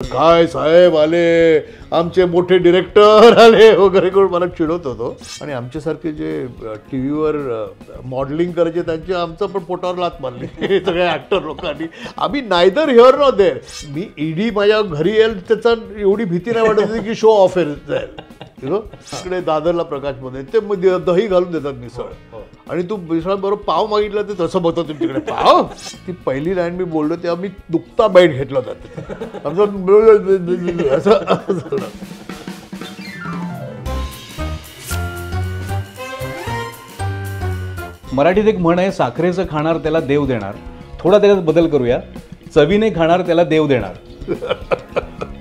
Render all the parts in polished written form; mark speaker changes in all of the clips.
Speaker 1: काय साहेब आले, आमचे मोठे डिरेक्टर आले वगैरे करून मला चिडवत होतो. आणि आमच्यासारखे जे टीव्हीवर मॉडेलिंग करायचे त्यांचे आमचं पण पोटावर लात मारली हे सगळे ऍक्टर लोकांनी. आम्ही नायदर हिअर नॉट देअर. मी ईडी माझ्या घरी येईल त्याचा एवढी भीती नाही वाटत होती की शो ऑफ जाईल. तिकडे दादरला प्रकाशमध्ये ते दही घालून देतात मिसळ, आणि तू मिसळाबरोबर पाव मागितला तर तसं बघतो तुमच्याकडे पाव. ती पहिली लाईन मी बोललो तेव्हा मी दुखता बाईट घेतला होता असं.
Speaker 2: मराठीत एक म्हण आहे, साखरेचं खाणार त्याला देव देणार. थोडा त्याच्यात बदल करूया, चवीने खाणार त्याला देव देणार.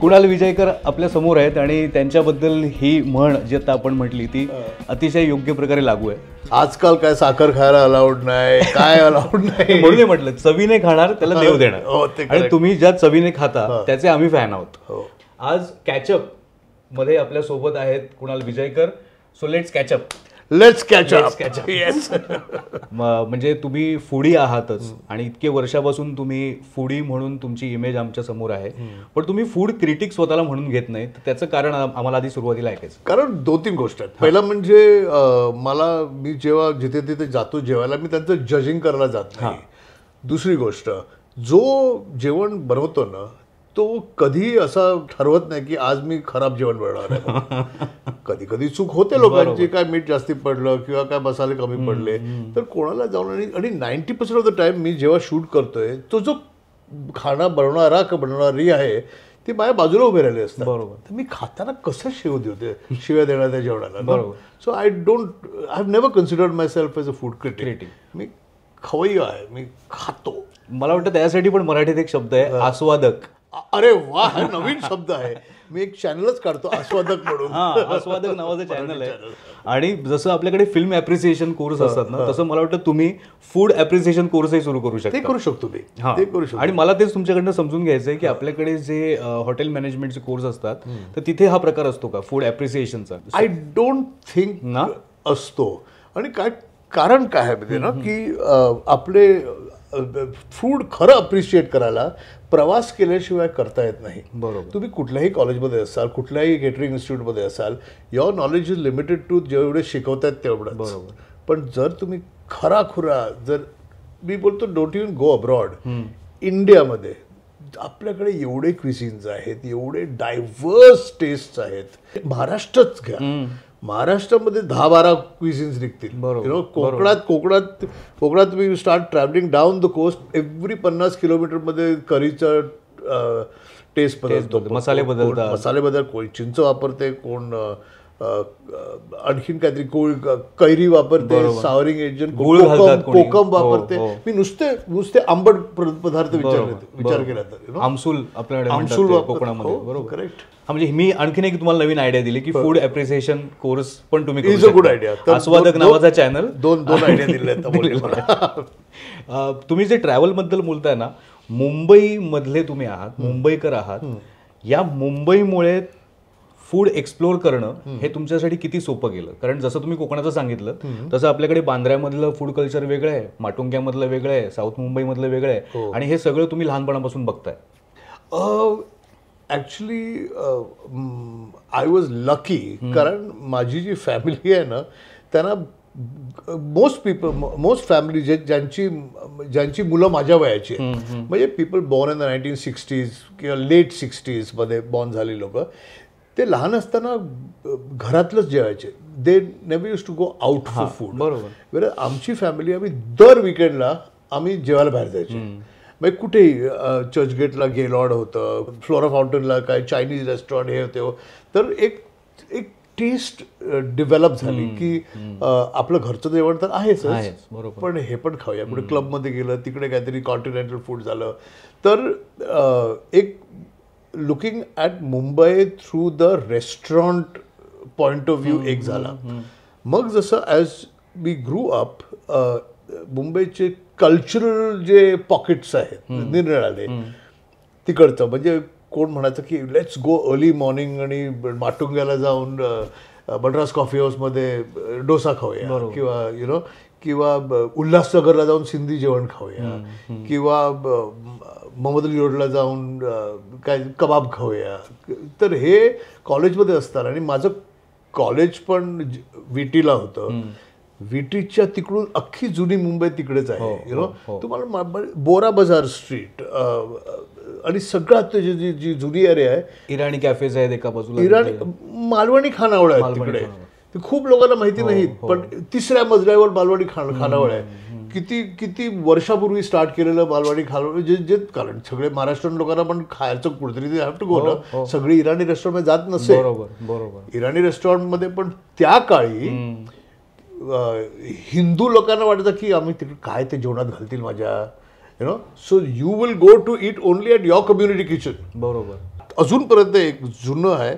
Speaker 2: कुणाल विजयकर आपल्या समोर आहेत आणि त्यांच्याबद्दल ही म्हण जी आता आपण म्हटली ती अतिशय योग्य प्रकारे लागू आहे.
Speaker 1: आजकाल काय साखर खायला अलाउड नाही, काय अलाउड नाही,
Speaker 2: म्हणून म्हटलं चवीने खाणार त्याला देव देणार. आणि तुम्ही ज्या चवीने खाता त्याचे आम्ही फॅन आहोत. आज कॅचअप मध्ये आपल्या सोबत आहेत Kunal Vijaykar. So let's ketchup.
Speaker 1: Let's catch up. Yes.
Speaker 2: म्हणजे तुम्ही फूडी आहातच आणि इतके वर्षापासून तुम्ही फूडी म्हणून तुमची इमेज आमच्या समोर आहे, पण तुम्ही फूड क्रिटिक स्वतःला म्हणून घेत नाही. त्याचं कारण आम्हाला आधी सुरुवातीला ऐकायचं.
Speaker 1: कारण 2-3 गोष्टी आहेत. पहिला म्हणजे मला, मी जेव्हा जिथे तिथे जातो जेवायला, मी त्यांचं जजिंग करायला जात नाही. दुसरी गोष्ट, जो जेवण बनवतो ना तो कधी असं ठरवत नाही की आज मी खराब जेवण बनवणार आहे. कधी कधी चूक होते लोकांची, काय मीठ जास्ती पडलं किंवा काय मसाले कमी पडले तर कोणाला जाऊन. आणि 90% ऑफ द टाइम मी जेव्हा शूट करतोय तो जो खाना बनवणारा का बनवणारी आहे ती माझ्या बाजूला उभे राहिले असतात.
Speaker 2: बरोबर.
Speaker 1: तर मी खाताना कसं शिव्या देणार त्या जेवणाला. बरोबर. So I have never considered myself as a food critic. मी खवय्या आहे, मी खातो.
Speaker 2: मला वाटतं त्यासाठी पण मराठीत एक शब्द आहे, आस्वादक.
Speaker 1: अरे वा, हा नवीन शब्द आहे. मी एक चॅनलच काढतो आस्वादक म्हणून.
Speaker 2: आस्वादक नावाचं चॅनल आहे. आणि जसं आपल्याकडे फिल्म ॲप्रिसिएशन कोर्स असतात ना, तसं मला वाटतं तुम्ही फूड ॲप्रिसिएशन कोर्सही सुरू करू शकता.
Speaker 1: ते करू शकतो मी, ते करू शकतो.
Speaker 2: आणि मला तेच तुमच्याकडनं समजून घ्यायचं आहे की आपल्याकडे जे हॉटेल मॅनेजमेंटचे कोर्स असतात तर तिथे हा प्रकार असतो का फूड ॲप्रिसिएशनचा?
Speaker 1: आय डोंट थिंक ना असतो. आणि काय कारण काय आहे म्हणजे ना की आपले फूड खरं अप्रिशिएट करायला प्रवास केल्याशिवाय करता येत नाही.
Speaker 2: बरोबर.
Speaker 1: तुम्ही कुठल्याही कॉलेजमध्ये असाल, कुठल्याही केटरिंग इन्स्टिट्यूटमध्ये असाल, your knowledge is limited to जेवढे शिकवतात तेवढंच.
Speaker 2: बरोबर.
Speaker 1: पण जर तुम्ही खराखुरा, जर मी बोलतो डोंट इव्हन गो अब्रॉड, इंडियामध्ये आपल्याकडे एवढे क्विझिन्स आहेत, एवढे डायव्हर्स टेस्ट आहेत. महाराष्ट्रच घ्या, महाराष्ट्रामध्ये 10-12 क्विझिन्स निघतील. कोकणात तुम्ही start travelling down the coast, every 50 किलोमीटरमध्ये करीचा टेस्ट बदलतो,
Speaker 2: मसाले
Speaker 1: बदल. कोण चिंच वापरते, कोण आणखीन काहीतरी कैरी वापरते, सावरिंग एजंट, कोकम वापरते. मी नुसते आंबट पदार्थ विचार केला तर
Speaker 2: आमसूल आपल्याकडे कोकणामध्ये. बरोबर. करेक्ट. म्हणजे मी आणखीन एक तुम्हाला नवीन आयडिया दिली की फूड ॲप्रिसिएशन कोर्स पण तुम्ही
Speaker 1: इज अ गुड आयडिया.
Speaker 2: आस्वादक नावाचा चॅनल.
Speaker 1: दोन आयडिया दिले.
Speaker 2: तुम्ही जे ट्रॅव्हल बद्दल बोलताय ना, मुंबई मधले तुम्ही आहात, मुंबईकर आहात. या मुंबईमुळे फूड एक्सप्लोर करणं हे तुमच्यासाठी किती सोपं गेलं? कारण जसं तुम्ही कोकणाचं सांगितलं तसं आपल्याकडे बांद्र्यामधलं फूड कल्चर वेगळं आहे, माटुंग्यामधलं वेगळं आहे, साऊथ मुंबईमधलं वेगळं आहे, आणि हे सगळं तुम्ही लहानपणापासून बघताय.
Speaker 1: ॲक्च्युली आय वॉज लकी, कारण माझी जी फॅमिली आहे ना त्यांना मोस्ट फॅमिली ज्यांची मुलं माझ्या वयाची आहेत, म्हणजे people born in the 1960s किंवा लेट 60s मध्ये बॉर्न झाले लोक, ते लहान असताना घरातलंच जेवायचे. They never used to go out for food. बरोबर. आमची फॅमिली, आम्ही दर विकेंडला आम्ही जेवायला बाहेर जायचो. म्हणजे कुठेही चर्चगेटला गेलॉर्ड होतं, फ्लोरा फाउंटनला काय चायनीज रेस्टॉरंट हे होते. तर एक टेस्ट डेव्हलप झाली की आपलं घरचं जेवण तर आहेच, पण हे पण खाऊया. कुठे क्लबमध्ये गेलं, तिकडे काहीतरी कॉन्टिनेंटल फूड झालं. तर एक looking at Mumbai through the restaurant point of view एक झाला. मग जसं ॲज वी ग्रू अप, मुंबईचे कल्चरल जे पॉकेट्स आहेत निरनिराळे, तिकडचं म्हणजे कोण म्हणायचं की लेट्स गो अर्ली मॉर्निंग आणि माटुंग्याला जाऊन मद्रास कॉफी हाऊसमध्ये डोसा खाऊया, किंवा किंवा उल्हासनगरला जाऊन सिंधी जेवण खाऊया, किंवा मोहम्मद अली रोडला जाऊन काय कबाब खाऊया. तर हे कॉलेजमध्ये असतात. आणि माझं कॉलेज पण विटीला होतं. विटीच्या तिकडून अख्खी जुनी मुंबई तिकडेच आहे. तुम्हाला बोरा बाजार स्ट्रीट आणि सगळ्यात जी जुनी एरिया आहे,
Speaker 2: इराणी कॅफेज आहेत एका बाजूला,
Speaker 1: इराणी मालवणी खानावळ आहेत तिकडे. ते खूप लोकांना माहिती नाहीत, पण 3ऱ्या मजल्यावर मालवणी खानावळ आहे. किती वर्षापूर्वी स्टार्ट केलेलं मालवणी खानावळ, जे कारण सगळे महाराष्ट्रीयन लोकांना पण खायचं कुठेतरी ते हॅव टू गो ना. सगळी इराणी रेस्टॉरंट जात नसेल.
Speaker 2: बरोबर.
Speaker 1: इराणी रेस्टॉरंटमध्ये पण त्या काळी हिंदू लोकांना वाटतं की आम्ही तिकडे काय ते जेवणात घालतील माझ्या, so you will go to it only at your community kitchen.
Speaker 2: बरोबर.
Speaker 1: अजूनपर्यंत एक जुनं आहे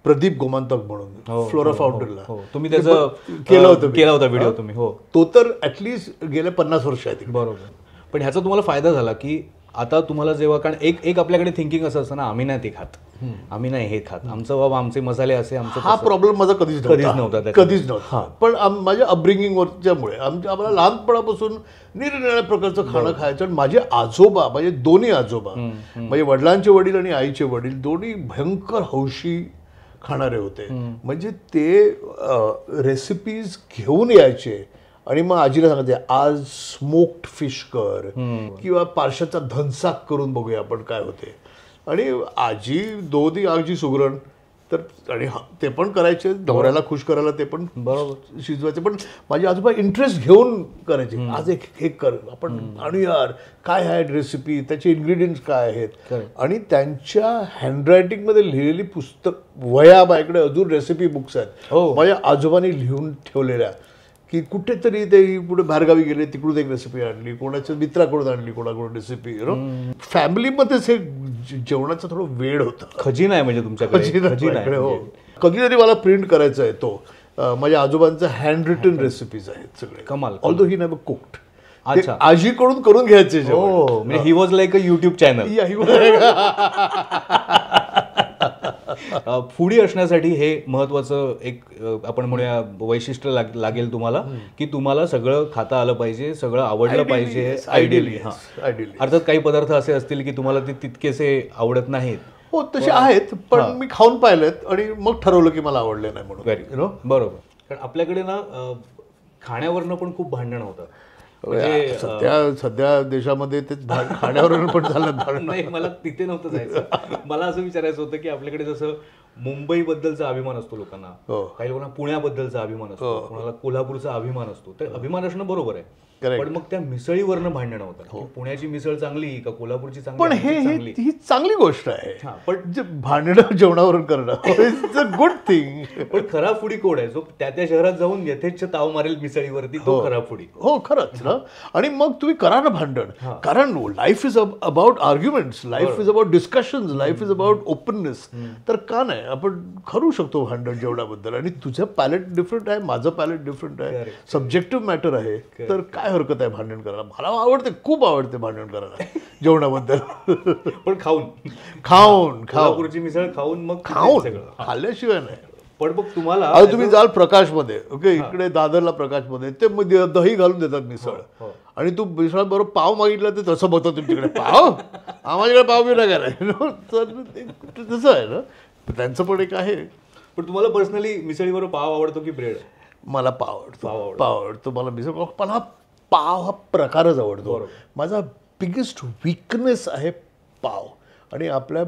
Speaker 1: प्रदीप गोमांतक म्हणून, फ्लोरा फाउंडरला.
Speaker 2: तुम्ही त्याचं
Speaker 1: केला
Speaker 2: होता व्हिडिओ तुम्ही. हो,
Speaker 1: तो तर ऍटलीस्ट गेल्या 50 वर्ष आहेत.
Speaker 2: बरोबर. पण ह्याचा तुम्हाला फायदा झाला की आता तुम्हाला जेव्हा, कारण एक आपल्याकडे थिंकिंग असं असतं ना, आम्ही नाही ते खात, आम्ही नाही हे खात, आमचं बाबा आमचे मसाले असे, आमचं.
Speaker 1: हा प्रॉब्लेम माझा कधीच नव्हता. पण माझ्या अपब्रिंगिंगवरच्यामुळे आम्हाला लहानपणापासून निरनिराळ्या प्रकारचं खाणं खायचं. आणि माझे आजोबा, माझे दोन्ही आजोबा, माझे वडिलांचे वडील आणि आईचे वडील दोन्ही भयंकर हौशी खाणारे होते. म्हणजे ते रेसिपीज घेऊन यायचे आणि मग आजीला सांगायचे आज स्मोक्ड फिश कर, किंवा पारशाचा धनसाक करून बघूया आपण काय होते. आणि आजी सुगरण तर, आणि ते पण करायचे, नवऱ्याला खुश करायला ते पण बरोबर शिजवायचे. पण माझे आजोबा इंटरेस्ट घेऊन करायचे. आज एक कर, आपण आणूया, काय आहे रेसिपी, त्याचे इन्ग्रेडियंट्स काय आहेत. आणि त्यांच्या हँडरायटिंगमध्ये लिहिलेली पुस्तक, वह्या माझ्याकडे अजून रेसिपी बुक्स आहेत माझ्या आजोबांनी लिहून ठेवलेल्या, की कुठेतरी ते पुढे बाहेरगावी गेले, तिकडून एक रेसिपी आणली, कोणाच्या मित्राकडून आणली, कोणाकडून रेसिपी. फॅमिलीमध्येच हे जेवणाचा थोडं वेळ होता.
Speaker 2: खजिना आहे म्हणजे तुमच्याकडे.
Speaker 1: हो, कधीतरी मला प्रिंट करायचा आहे तो. माझ्या आजोबांचा हँड रिटन रेसिपीज आहेत सगळे.
Speaker 2: कमाल.
Speaker 1: Although he never cooked. अच्छा, आजीकडून करून घ्यायचे.
Speaker 2: म्हणजे he was like a YouTube channel. Foodie असण्यासाठी हे महत्वाचं एक आपण म्हणूया वैशिष्ट्य लागेल तुम्हाला, की तुम्हाला सगळं खाता आलं पाहिजे, सगळं आवडलं पाहिजे. आयडियली. अर्थात काही पदार्थ असे असतील की तुम्हाला ते तितकेसे आवडत नाहीत.
Speaker 1: हो, तसे आहेत, पण मी खाऊन पाहिलेत आणि मग ठरवलं की मला आवडले नाही म्हणून.
Speaker 2: बरोबर. कारण आपल्याकडे ना खाण्यावरनं पण खूप भांडण होतं.
Speaker 1: सध्या देशामध्ये ते खाण्यावर पण झालं.
Speaker 2: नाही, मला तिथे नव्हतं जायचं. मला असं विचारायचं होतं की आपल्याकडे जसं मुंबईबद्दलचा अभिमान असतो लोकांना, काही लोकांना पुण्याबद्दलचा अभिमान असतो, कोणाला कोल्हापूरचा अभिमान असतो. तर अभिमान असणं बरोबर आहे, पण मग त्या मिसळीवरनं भांडण होतं. पुण्याची मिसळ चांगली का कोल्हापूरची चांगली.
Speaker 1: पण ही चांगली गोष्ट आहे. पण जे भांडणं जेवणावरून करणं इट्स अ गुड थिंग.
Speaker 2: पण खरा फुडी कोण आहे, जो त्या शहरात जाऊन यथेच्छ ताव मारेल मिसळीवरती, तो खरा फुडी.
Speaker 1: हो, खरंच ना. आणि मग तुम्ही करा ना भांडण, कारण life is about arguments, life is about discussions, life is about openness. तर का नाही आपण करू शकतो भांडण जेवणाबद्दल. आणि तुझं पॅलेट डिफरंट आहे, माझं पॅलेट डिफरंट आहे, सब्जेक्टिव्ह मॅटर आहे. तर काय हरकत आहे भांडण करायला. मला आवडते, खूप आवडते भांडण करायला जेवणाबद्दल.
Speaker 2: पण खाऊन कोल्हापूरची मिसळ खाऊन
Speaker 1: खाल्ल्याशिवाय नाही.
Speaker 2: पण मग तुम्हाला
Speaker 1: तुम्ही जाल प्रकाशमध्ये, ओके, इकडे दादरला प्रकाशमध्ये ते दही घालून देतात मिसळ, आणि तू मिसळ बरोबर पाव मागितला ते तसं बघतो तुमच्याकडे पाव, आम्हाकडे पाव बी नाही करायला. तर तसं आहे ना, त्यांचं पण एक आहे.
Speaker 2: पण तुम्हाला पर्सनली मिसळीबरोबर पाव आवडतो की ब्रेड?
Speaker 1: मला पाव आवडतो. मला मिसळ, मला पाव हा प्रकारच आवडतो. माझा बिगेस्ट वीकनेस आहे पाव. आणि आपल्या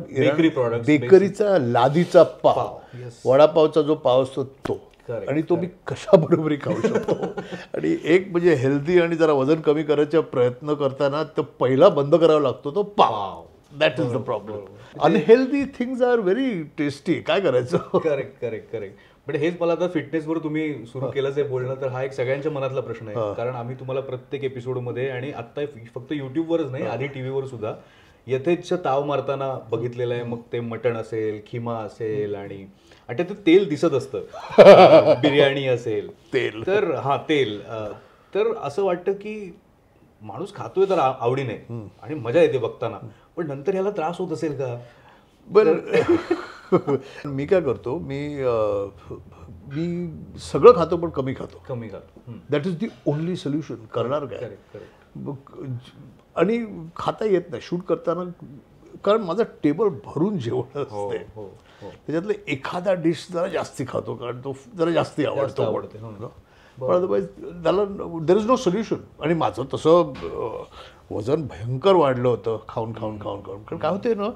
Speaker 1: बेकरीचा लादीचा पाव, वडापावचा जो पाव असतो तो, आणि तो मी कशाबरोबरही खाऊ शकतो. आणि एक म्हणजे हेल्दी आणि जरा वजन कमी करायचा प्रयत्न करताना तर पहिला बंद करावा लागतो तो पाव. That is the problem. Unhealthy things are very tasty. काय करायचं.
Speaker 2: करेक्ट. पण हेच मला आता फिटनेसवर तुम्ही सुरू केलंच आहे बोलणं, तर हा एक सगळ्यांच्या मनातला प्रश्न आहे. कारण आम्ही तुम्हाला प्रत्येक एपिसोडमध्ये, आणि आता फक्त युट्यूबवरच नाही, आधी टीव्हीवर सुद्धा यथेच्छ ताव मारताना बघितलेलं आहे. मग ते मटण असेल, खिमा असेल, आणि ते तेल दिसत असतं, बिर्याणी असेल, तेल, तर असं वाटतं की माणूस खातोय तर आवडीने आणि मजा येते बघताना, पण नंतर याला त्रास होत असेल का?
Speaker 1: बरं, मी काय करतो, मी मी सगळं खातो पण कमी खातो.
Speaker 2: कमी खातो.
Speaker 1: That is the only solution. करणार काय?
Speaker 2: Correct correct.
Speaker 1: मग आणि खाता येत नाही शूट करताना, कारण माझं टेबल भरून जेवण असते.
Speaker 2: हो हो.
Speaker 1: त्याच्यातलं एखादा डिश जरा जास्ती खातो, कारण तो जरा जास्ती आवडतो. पण अदरवाईज त्याला देर इज नो सोल्युशन. आणि माझं तसं वजन भयंकर वाढलं होतं खाऊन खाऊन खाऊन खाऊन. कारण काय होते ना,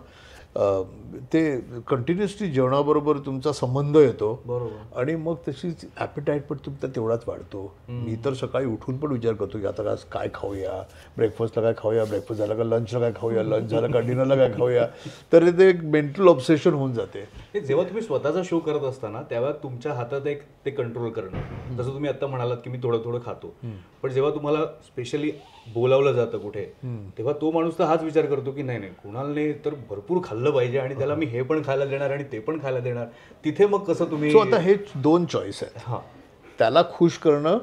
Speaker 1: ते कंटिन्युअसली जेवणाबरोबर तुमचा संबंध येतो.
Speaker 2: बरोबर.
Speaker 1: आणि मग तशीच ॲपिटाईट पण तुमचा तेवढाच वाढतो. मी तर सकाळी उठून पण विचार करतो की आता काय खाऊया, ब्रेकफास्टला काय खाऊया, ब्रेकफास्ट झाला का लंचला काय खाऊया, लंच झालं का डिनरला काय खाऊया. तर ते एक मेंटल ऑब्सेशन होऊन जाते.
Speaker 2: जेव्हा तुम्ही स्वतःचा शो करत असताना तेव्हा तुमच्या हातात एक ते कंट्रोल करणं, जसं तुम्ही आता म्हणालात की मी थोडं थोडं खातो, पण जेव्हा तुम्हाला स्पेशली बोलावलं जातं कुठे, तेव्हा तो माणूस तर हाच विचार करतो की नाही नाही, कुणालने तर भरपूर खाल्लं पाहिजे आणि त्याला मी हे पण खायला देणार आणि ते पण खायला देणार. तिथे मग कसं तुम्ही?
Speaker 1: सो आता हे 2 चॉईस आहेत.
Speaker 2: हां,
Speaker 1: त्याला खुश करणं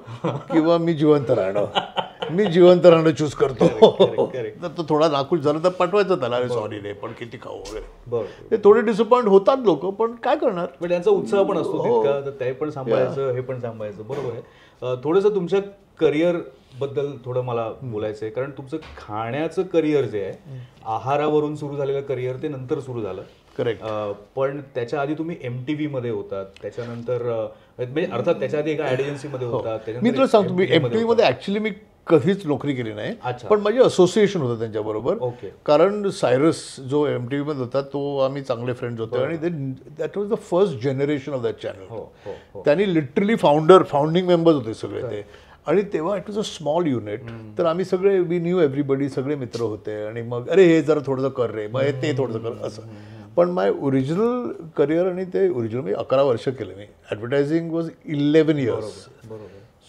Speaker 1: किंवा मी जिवंत राहणं. मी जिवंत राहणं चूज करतो. तर तो थोडा नाखुश झाला तर पाठवायचं त्याला, अरे सॉरी रे पण किती खाऊ वगैरे.
Speaker 2: बरोबर.
Speaker 1: ते थोडे डिसअपॉइंट होतात लोक, पण काय करणार.
Speaker 2: पण त्यांचा उत्साह पण असतो तितका, तर ते पण सांभाळायचं, हे पण सांभाळायचं. बरोबर आहे. थोडंसं तुमच्या करिअर बद्दल थोडं मला बोलायचं आहे, कारण तुमचं खाण्याचं करिअर जे आहे, आहारावरून सुरू झालेलं करिअर ते नंतर सुरू झालं.
Speaker 1: करेक्ट.
Speaker 2: पण त्याच्या आधी तुम्ही MTV मध्ये होतात, त्याच्यानंतर म्हणजे अर्थात त्याच्या आधी एका ऍड एजन्सीमध्ये होतात.
Speaker 1: मी तुला सांगतो, मी MTV मध्ये ऍक्च्युली मी कधीच नोकरी केली नाही, पण माझी असोसिएशन होतं त्यांच्याबरोबर.
Speaker 2: ओके.
Speaker 1: कारण सायरस जो MTV मध्ये होता तो आम्ही चांगले फ्रेंड्स होते. आणि that was the first generation of that channel. त्यांनी लिटरली फाउंडिंग मेंबर्स होते सगळे ते. आणि तेव्हा it was a small unit. तर आम्ही सगळे वी न्यू एव्हरीबडी, सगळे मित्र होते. आणि मग अरे हे जरा थोडंसं कर रे, मग ते थोडंसं कर असं. पण माय ओरिजिनल करिअर, आणि ते ओरिजिनल मी 11 वर्ष केलं. मी advertising was 11 years.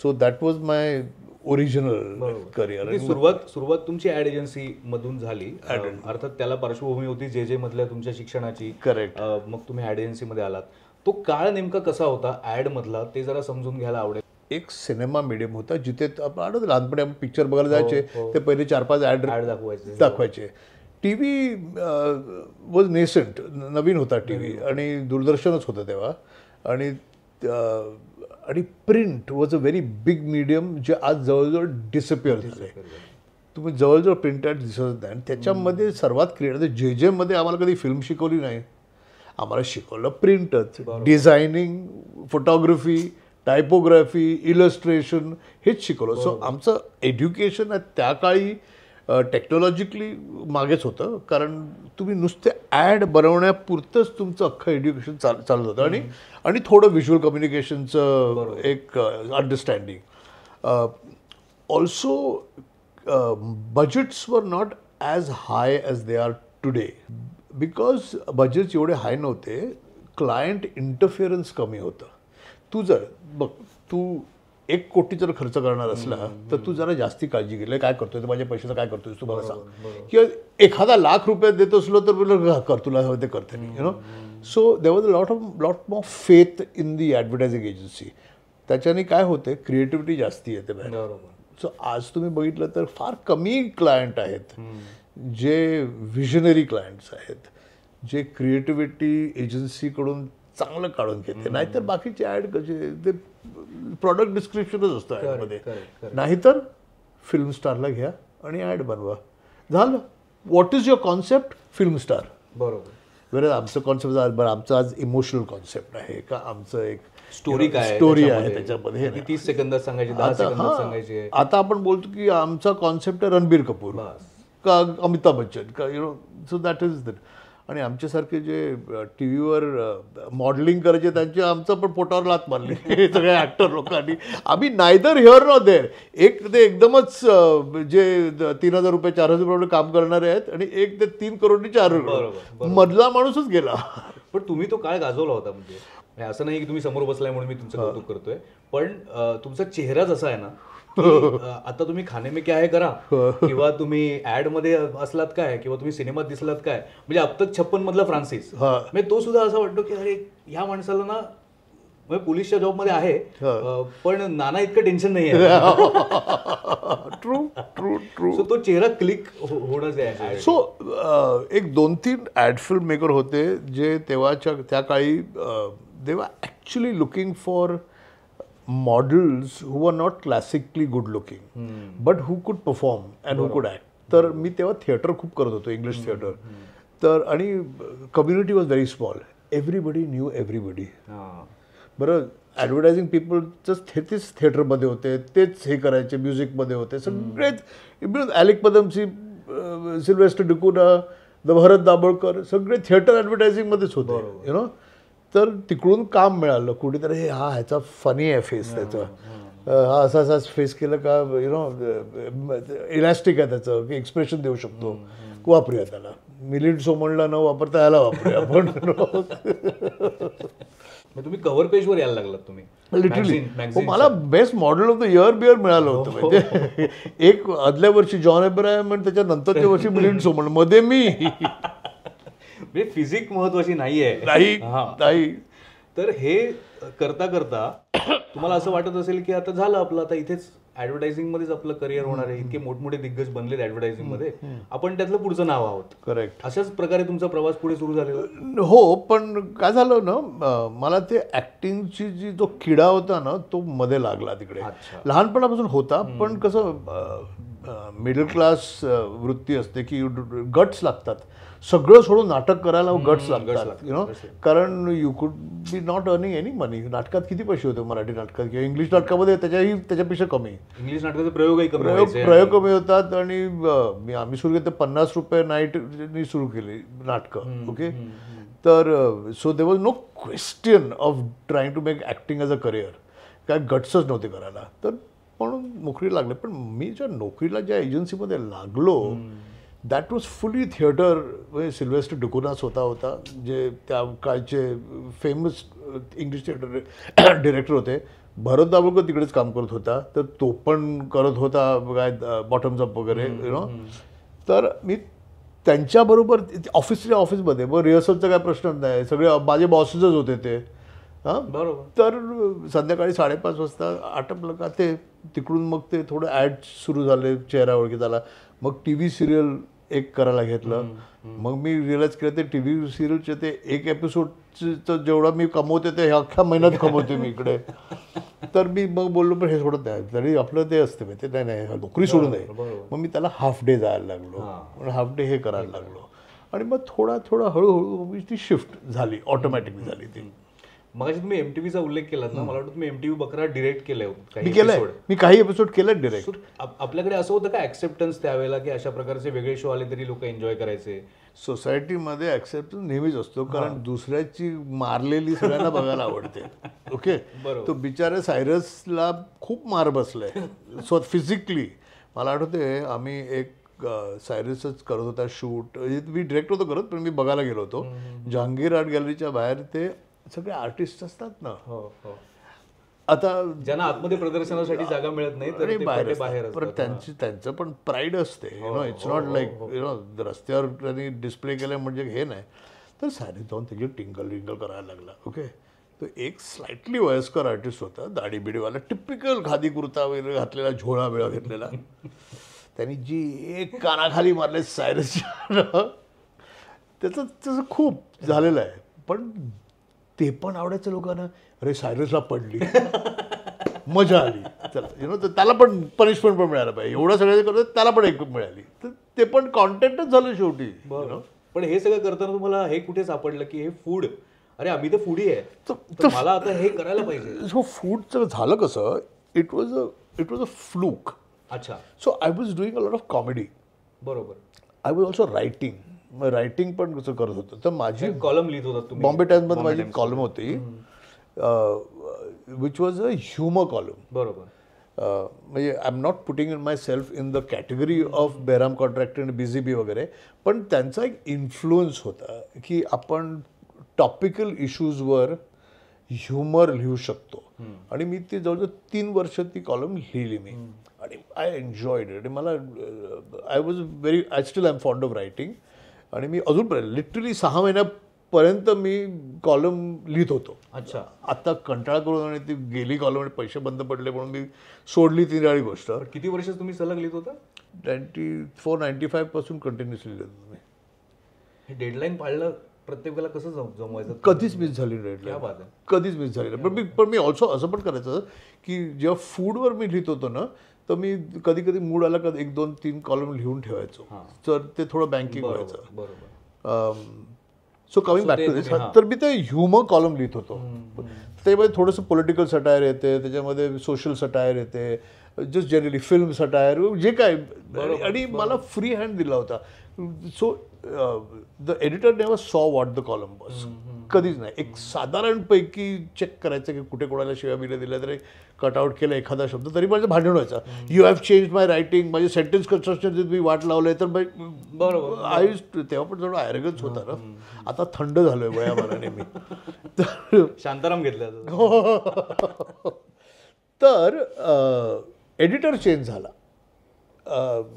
Speaker 1: So that was my original career.
Speaker 2: सुरुवात तुमची ऍड एजन्सी मधून झाली. अर्थात त्याला पार्श्वभूमी होती जे मधल्या तुमच्या शिक्षणाची.
Speaker 1: करेक्ट.
Speaker 2: मग तुम्ही ऍड एजन्सी मध्ये आलात. तो काळ नेमका कसा होता ऍड मधला, ते जरा समजून घ्यायला आवडेल.
Speaker 1: एक सिनेमा मीडियम होता जिथे आपण लहानपणी आपण पिक्चर बघायला जायचे. ते पहिले 4-5 ॲड दाखवायचे. TV वॉज नेसेंट, नवीन होता TV. आणि दूरदर्शनच होतं तेव्हा. आणि print was a very big medium, जे आज जवळजवळ डिसअपिअर झाले. तुम्ही जवळजवळ प्रिंट ॲड दिसत नाही. आणि त्याच्यामध्ये सर्वात क्रिएटिव्ह JJ मध्ये आम्हाला कधी फिल्म शिकवली नाही. आम्हाला शिकवलं प्रिंटच, डिझायनिंग, फोटोग्राफी, टायपोग्राफी, इलस्ट्रेशन, हेच शिकवलं. सो आमचं एज्युकेशन त्या काळी टेक्नॉलॉजिकली मागेच होतं. कारण तुम्ही नुसते ॲड बनवण्यापुरतंच तुमचं अख्खं एज्युकेशन चालत होतं. आणि थोडं व्हिज्युअल कम्युनिकेशनचं एक understanding. Also budgets were not as high as they are today. Because budgets एवढे हाय नव्हते, क्लायंट इंटरफिअरन्स कमी होतं. तू जर बघ, तू 1 कोटी जर खर्च करणार असला तर तू जरा जास्ती काळजी घे. काय करतोय तर माझ्या पैशाचं काय करतोय तू मला सांग. किंवा एखादा ₹1,00,000 देत असलो तर बोललं कर, तुला हवं ते करते मी, no. So there was a lot more faith in the advertising agency. त्याच्याने काय होते, क्रिएटिव्हिटी जास्ती येते बाहेर. सो आज तुम्ही बघितलं तर फार कमी क्लायंट आहेत जे व्हिजनरी क्लायंट्स आहेत, जे क्रिएटिव्हिटी एजन्सीकडून चांगलं काढून घेते. नाहीतर बाकीचे ॲड कसे ते प्रॉडक्ट डिस्क्रिप्शनच असतं ॲडमध्ये. नाहीतर फिल्म स्टारला घ्या आणि ॲड बनवा, झालं. What is your concept? Film star.
Speaker 2: बरोबर.
Speaker 1: बरं, आमचं कॉन्सेप्ट आमचं आज इमोशनल कॉन्सेप्ट आहे का, आमचं एक
Speaker 2: स्टोरी आहे
Speaker 1: त्याच्यामध्ये.
Speaker 2: 30 सेकंदात सांगायची, 10 सेकंदात सांगायची.
Speaker 1: आता आपण बोलतो की आमचा कॉन्सेप्ट आहे रणबीर कपूर का अमिताभ बच्चन का, सो दॅट इज दॅट. आणि आमच्यासारखे जे TV वर मॉडेलिंग करायचे त्यांचे आमचं पण पोटावर लात मारली सगळ्या ॲक्टर लोकांनी. आम्ही नायदर हिअर नॉट देअर. एक ते एकदमच जे 3,000 रुपये 4,000 रुपये काम करणारे आहेत, आणि एक ते 3 करोड 4 करोड, मधला माणूसच गेला.
Speaker 2: पण तुम्ही तो काळ गाजवला होता. म्हणजे असं नाही की तुम्ही समोर बसलाय म्हणून मी तुमचं कौतुक करतोय, पण तुमचा चेहराच असा आहे ना, आता तुम्ही खाने में क्या है करा, किंवा तुम्ही ऍड मध्ये असलात काय, किंवा तुम्ही सिनेमात दिसलात काय. म्हणजे अब तक 56 मधला फ्रान्सिस, म्हणजे तो सुद्धा असं वाटतो की अरे ह्या माणसाला ना, म्हणजे पोलीसच्या जॉब मध्ये आहे पण नाना इतकं टेन्शन नाही आहे.
Speaker 1: True true true.
Speaker 2: सो तो चेहरा क्लिक होणं जे आहे.
Speaker 1: सो एक 2-3 ॲड फिल्म मेकर होते जे तेव्हाच्या त्या काळी देवा actually looking for models who are not classically good looking but हू कुड परफॉर्म अँड हू कुड ॲक्ट. तर मी तेव्हा थिएटर खूप करत होतो, इंग्लिश थिएटर. तर आणि community was very small, everybody new everybody. बरं, ॲडव्हर्टायझिंग पीपलच तेच थिएटरमध्ये होते, तेच हे करायचे, म्युझिकमध्ये होते सगळेच. ॲलेक पदमसी, सिल्वेस्टर डिकुना, भरत दाभोळकर सगळे थिएटर ॲडव्हर्टायझिंगमध्येच होते, यु नो. तर तिकडून काम मिळालं कुठेतरी, हे हा ह्याचा फनी आहे फेस त्याचा, हा असा असाच फेस केलं का, यु नो, इलॅस्टिक आहे त्याचं, की एक्सप्रेशन देऊ शकतो, वापरूया त्याला. मिलिंद सोमणला न वापरता याला वापरूया आपण.
Speaker 2: तुम्ही कव्हर पेजवर यायला लागलात तुम्ही
Speaker 1: लिटरली. मला best model of the year बिअर मिळालं होतं. म्हणजे एक आदल्या वर्षी जॉन अब्राहम आणि त्याच्या नंतरच्या वर्षी मिलिंद सोमण, मध्ये मी.
Speaker 2: म्हणजे फिजिक महत्वाची नाहीये.
Speaker 1: नाही.
Speaker 2: तर हे करता करता तुम्हाला असं वाटत असेल की आता झालं आपलं, आता इथेच ऍडव्हर्टायझिंग मध्येच आपलं करिअर होणार आहे, इतके मोठमोठे दिग्गज बनलेत ऍडव्हर्टायझिंग मध्ये, आपण त्यातलं पुढचं नाव आहोत.
Speaker 1: करेक्ट.
Speaker 2: अशाच प्रकारे तुमचा प्रवास पुढे सुरू झालेला.
Speaker 1: हो, पण काय झालं ना, मला ते ऍक्टिंगची जी जो किडा होता ना, तो मध्ये लागला तिकडे. लहानपणापासून होता, पण कसं मिडल क्लास वृत्ती असते की गट्स लागतात. सगळं सोडून नाटक करायला गट्स लागतात, यु नो. कारण you could be not earning any money. नाटकात किती पैसे होते मराठी नाटकात किंवा इंग्लिश नाटकामध्ये त्याच्यापेक्षा कमी.
Speaker 2: इंग्लिश नाटकाचे प्रयोगही
Speaker 1: प्रयोग कमी होतात. आणि आम्ही सुरू केलं 50 रुपये नाईटनी सुरू केली नाटकं. ओके. तर so there was no question of trying to make acting as a career. काय गट्सच नव्हते करायला. तर म्हणून नोकरी लागले. पण मी ज्या नोकरीला ज्या एजन्सीमध्ये लागलो, दॅट वॉज फुली थिएटर. सिल्वेस्टर डिकुना स्वतः होता, जे त्या काळचे फेमस इंग्लिश थिएटर डिरेक्टर होते. भरत दाभोळकर तिकडेच काम करत होता, तर तो पण करत होता काय बॉटम्स अप वगैरे, यु नो. तर मी त्यांच्याबरोबर ऑफिसमध्ये, मग रिहर्सलचा काय प्रश्नच नाही, सगळे माझे बॉसेसच होते ते. हां, बरोबर. तर संध्याकाळी 5:30 वाजता आटपलं का ते तिकडून मग ते थोडं ॲड सुरू झाले, चेहरा ओळखी झाला. मग टी व्ही सिरियल एक करायला घेतलं. मग मी रिअलाइज केलं ते टी व्ही सिरियलचे ते एक एपिसोडचं जेवढं मी कमवते ते अख्ख्या महिन्यात कमवते मी इकडे. तर मी मग बोललो, पण हे सोडत नाही, तरी आपलं ते असते ते नाही, नोकरी सोडू नये. मग मी त्याला हाफ डे जायला लागलो, हाफ डे हे करायला लागलो. आणि मग थोडा हळूहळू ती शिफ्ट झाली, ऑटोमॅटिकली झाली ती.
Speaker 2: मग तुम्ही एमटीव्हीचा उल्लेख केलात ना, मला वाटतं तुम्ही एमटीव्ही बकरा डिरेक्ट केलंय.
Speaker 1: मी काही एपिसोड केले डिरेक्ट.
Speaker 2: आपल्याकडे असं होतं का ऍक्सेप्टन्स त्यावेळेला, की अशा प्रकारचे वेगळे शो आले तरी लोक एन्जॉय करायचे?
Speaker 1: सोसायटीमध्ये ऍक्सेप्टन्स नेहमीच असतो, कारण दुसऱ्याची मारलेली सगळ्यांना बघायला आवडते. ओके. तो बिचारा सायरसला खूप मार बसलाय फिजिकली. मला आठवते आम्ही एक सायरसच करत होता शूट, मी डिरेक्ट होतो करत, पण मी बघायला गेलो होतो. जहांगीर आर्ट गॅलरीच्या बाहेर ते सगळे आर्टिस्ट असतात ना. आता
Speaker 2: ज्यांना आतमध्ये प्रदर्शनासाठी जागा मिळत नाही तर बाहेर,
Speaker 1: पण त्यांचं पण प्राईड असते, you know. It's not like, you know, रस्त्यावर त्यांनी डिस्प्ले केलं म्हणजे हे नाही. तर सारे जाऊन त्याची टिंगल करायला लागला. ओके. तो एक स्लाइटली वयस्कर आर्टिस्ट होता, दाढी बिडीवाला, टिपिकल खादी कुर्ता वगैरे घातलेला, झोळा बिळा घेतलेला. त्यांनी जी एक कानाखाली मारले सायरसच्या, त्याचं खूप झालेलं आहे. पण ते पण आवडायचं लोकांना. अरे सायरसला पडली, मजा आली, चला, यु नो. तर त्याला पण पनिशमेंट पण मिळायला पाहिजे, एवढं सगळं करतो त्याला पण एक मिळाली. तर ते पण कॉन्टेंटच झालं शेवटी.
Speaker 2: पण हे सगळं करताना तुम्हाला हे कुठे सापडलं की हे फूड, अरे आम्ही तर फूडी आहे, तर मला आता हे करायला पाहिजे.
Speaker 1: सो फूडचं झालं कसं, इट वॉज अ फ्लूक.
Speaker 2: अच्छा.
Speaker 1: So I was doing a lot of comedy.
Speaker 2: बरोबर.
Speaker 1: आय वॉज ऑल्सो रायटिंग पण कसं करत होतं. तर माझी
Speaker 2: कॉलम लिहित होता तुम्ही
Speaker 1: बॉम्बे टाइम्समध्ये, माझी कॉलम होती which was a humour column.
Speaker 2: बरोबर.
Speaker 1: म्हणजे I am not putting in my self in the category of बेराम कॉन्ट्रॅक्टर आणि BZB वगैरे, पण त्यांचा एक इन्फ्लुअन्स होता की आपण टॉपिकल इश्यूजवर ह्युमर लिहू शकतो. आणि मी ती जवळजवळ 3 वर्ष ती कॉलम लिहिली मी, आणि आय एन्जॉयड इट. आणि मला I still am fond of writing. आणि मी अजूनपर्यंत लिटरली 6 महिन्यापर्यंत मी कॉलम लिहित होतो.
Speaker 2: अच्छा.
Speaker 1: आता कंटाळा करून आणि ती गेली कॉलम आणि पैसे बंद पडले म्हणून मी सोडली ती निराळी गोष्ट.
Speaker 2: किती वर्ष तुम्ही सलग लिहित होता?
Speaker 1: 94-95 पासून कंटिन्युअसली लिहित होतो मी.
Speaker 2: हे डेडलाईन पाळलं प्रत्येक वेळेला कसं जमवायचं?
Speaker 1: कधीच मिस झाली नाही
Speaker 2: क्या बात आहे.
Speaker 1: कधीच मिस झाली नाही. पण मी ऑल्सो असं पण करायचं की जेव्हा फूडवर मी लिहित होतो ना, तर मी कधी कधी मूड आला का 1, 2, 3 कॉलम लिहून ठेवायचो. तर ते थोडं बँकिंग व्हायचं.
Speaker 2: बरोबर.
Speaker 1: सो कमिंग बॅक टू दिस, तर मी ते ह्युमर कॉलम लिहित होतो. त्यामध्ये थोडंसं पॉलिटिकल सटायर येते, त्याच्यामध्ये सोशल सटायर येते, जस्ट जनरली फिल्म सटायर, जे काय. आणि मला फ्री हँड दिला होता. सो द एडिटर नेव्हर सॉ व्हॉट द कॉलम वॉज. कधीच नाही. एक साधारणपैकी चेक करायचं की कुठे कोणाला शिव्या बिल्या दिल्या तरी कटआउट केलं एखादा शब्द तरी माझं भांडण व्हायचं. You have change my writing, माझे सेंटेन्स कन्स्ट्रक्शन मी वाट लावलंय. तर
Speaker 2: बरोबर.
Speaker 1: तेव्हा पण थोडं ॲरोगन्स होता ना. आता थंड झालोय वयामानाने मी. तर
Speaker 2: शांताराम घेतलं.
Speaker 1: तर एडिटर चेंज झाला.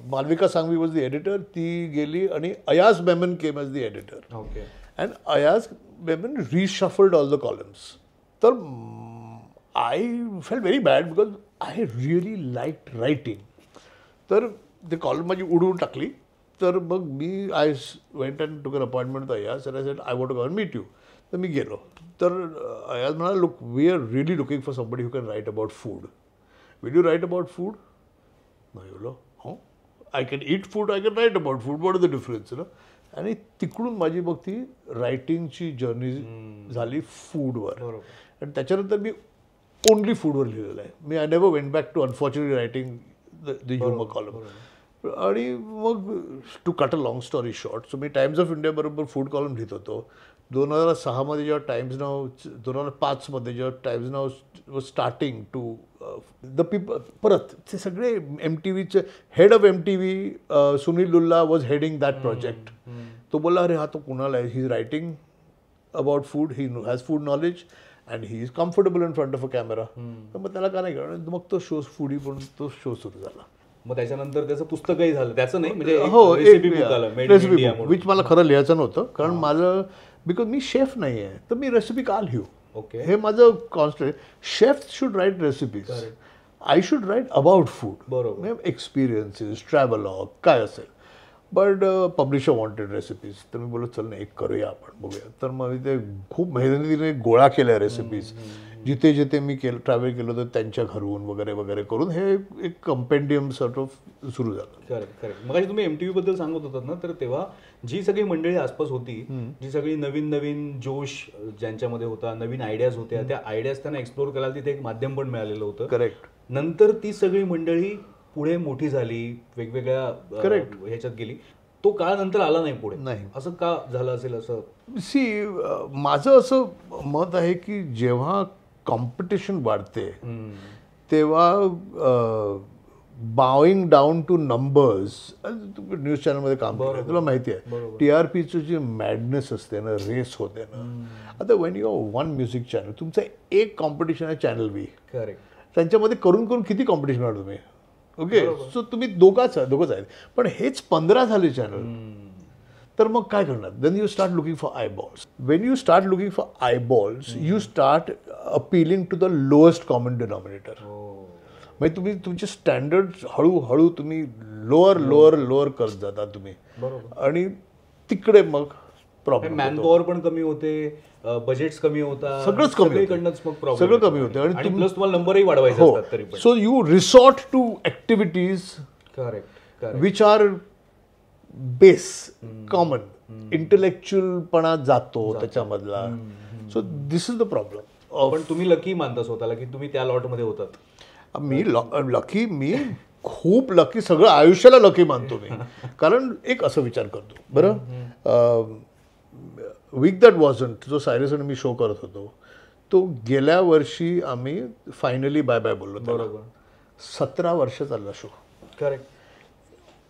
Speaker 1: Malvika Sanghvi was the editor. ती गेली आणि Ayaz Memon came as the editor.
Speaker 2: Okay.
Speaker 1: And Ayaz Memon reshuffled all the columns. तर I felt very bad because I really like writing. तर ते कॉलम माझी उडवून टाकली. तर मग मी I went and took an appointment with Ayaz and I said I want to go and meet you. तर मी गेलो. तर अयाज म्हणाला, look, we are really looking for somebody who can write about food. Will you write about food? नाही बोलो, हो, I can eat food, I can write about food, what is the difference ना. आणि तिकडून माझी मग ती रायटिंगची जर्नी झाली फूडवर. आणि त्याच्यानंतर मी ओनली फूडवर लिहिलेलं आहे. मी I never went back to unfortunately writing the humour column. आणि मग to cut a long story short, so मी टाइम्स ऑफ इंडिया बरोबर फूड कॉलम लिहित होतो. 2006 जेव्हा टाइम्स नाव, 2005 जेव्हा Times Now was starting to the people, परत ते सगळे MTVचे head of MTV Sunil Lulla was heading that project. तो बोलला, अरे हा तो कुणाला आहे, he is writing about food, he has food knowledge and he is comfortable in front of a camera. तर मग त्याला का नाही कळलं. मग तो शो फूडी पण तो शो सुरू झाला.
Speaker 2: मग त्याच्यानंतर त्याचं पुस्तकही झालं. त्याचं नाही म्हणजे
Speaker 1: हो,
Speaker 2: रेसिपी बुक आलं, मेड इन इंडिया म्हणून.
Speaker 1: विच मला खरं लिहायचं नव्हतं, कारण माझं बिकॉज मी शेफ नाही आहे. तर मी रेसिपी का लिहू?
Speaker 2: ओके.
Speaker 1: हे माझं constant. Chef should write recipes, I should write about food.
Speaker 2: बरोबर.
Speaker 1: एक्सपिरियन्सेस, ट्रॅव्हलॉग काय असेल. But publisher wanted recipes. तर मी बोललो, चल ना एक करूया आपण, बघूया. तर मग मी ते खूप मेहनतीने गोळा केल्या रेसिपीज. जिथे जिथे मी ट्रॅव्हल केलं होतं त्यांच्या घरून वगैरे वगैरे करून हे एक कंपेंडियम सॉर्ट ऑफ सुरू झालं.
Speaker 2: Correct correct. मग तुम्ही MTV बद्दल सांगत होतात ना, तर तेव्हा जी सगळी मंडळी आसपास होती, जी सगळी नवीन नवीन जोश ज्यांच्यामध्ये होता, नवीन आयडियाज होत्या, त्या आयडियाज त्यांना एक्सप्लोर करायला तिथे एक माध्यम पण मिळालेलं होतं.
Speaker 1: करेक्ट.
Speaker 2: नंतर ती सगळी मंडळी पुढे मोठी झाली, वेगवेगळ्या ह्याच्यात गेली. तो काळ नंतर आला नाही पुढे.
Speaker 1: नाही.
Speaker 2: असं का झालं असेल? असं
Speaker 1: माझं असं मत आहे की जेव्हा कॉम्पिटिशन वाढते तेव्हा बाउइंग डाऊन टू नंबर्स. न्यूज चॅनलमध्ये काम करतो, तुला माहिती आहे TRPचं जे मॅडनेस असते ना, रेस होते ना. आता when you are one music channel, तुमचं एक कॉम्पिटिशन आहे चॅनल B.
Speaker 2: करेक्ट.
Speaker 1: त्यांच्यामध्ये करून करून किती कॉम्पिटिशन आहे तुम्ही. ओके. सो तुम्ही दोघंच आहेत. पण हेच 15 झाले चॅनल. तर मग काय करणार? Then you start looking for eyeballs. When you start looking for eyeballs, you start appealing to the lowest common denominator. म्हणजे तुम्ही तुमचे स्टँडर्ड हळूहळू तुम्ही लोअर करत जाता तुम्ही. आणि तिकडे मग प्रॉब्लेम.
Speaker 2: मॅनपॉवर पण कमी होते, बजेट्स कमी होता,
Speaker 1: सगळंच कमी सगळं कमी होते.
Speaker 2: आणि प्लस तुम्हाला नंबरही वाढवायचे असतात तरी पण.
Speaker 1: So you resort to activities
Speaker 2: correct
Speaker 1: which are base common. इंटेलेक्च्युअलपणा जातो त्याच्यामधला. So this is the problem.
Speaker 2: पण तुम्ही लकी मानता स्वतःला की तुम्ही त्या लॉटमध्ये होतात?
Speaker 1: मी खूप लकी, सगळं आयुष्याला लकी मानतो मी. कारण एक असं विचार करतो बरं, वीक दॅट वॉजंट जो सायरस आणि मी शो करत होतो, तो गेल्या वर्षी आम्ही फायनली बाय बाय बोललो.
Speaker 2: बरोबर.
Speaker 1: 17 वर्ष चालला शो.
Speaker 2: करेक्ट.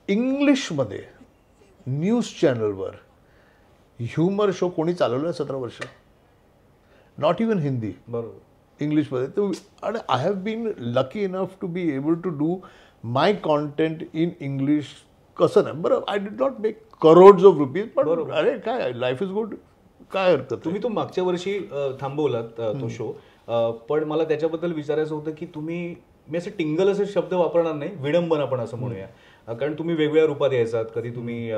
Speaker 1: इंग्लिशमध्ये न्यूज चॅनलवर ह्युमर शो कोणी चालवलं 17 वर्ष? Not even Hindi.
Speaker 2: बरोबर.
Speaker 1: इंग्लिशमध्ये. तर आणि I have been lucky enough to be able to do my content in English. कसं नाही बरं, I did not make crores of rupees, पण अरे काय, लाईफ इज गुड, काय हरकत.
Speaker 2: तुम्ही तो मागच्या वर्षी थांबवलात तो शो, पण मला त्याच्याबद्दल विचारायचं होतं की तुम्ही, मी असं टिंगल असे शब्द वापरणार नाही, विडंबना पण असं म्हणूया. कारण तुम्ही वेगवेगळ्या रूपात यायचात. कधी तुम्ही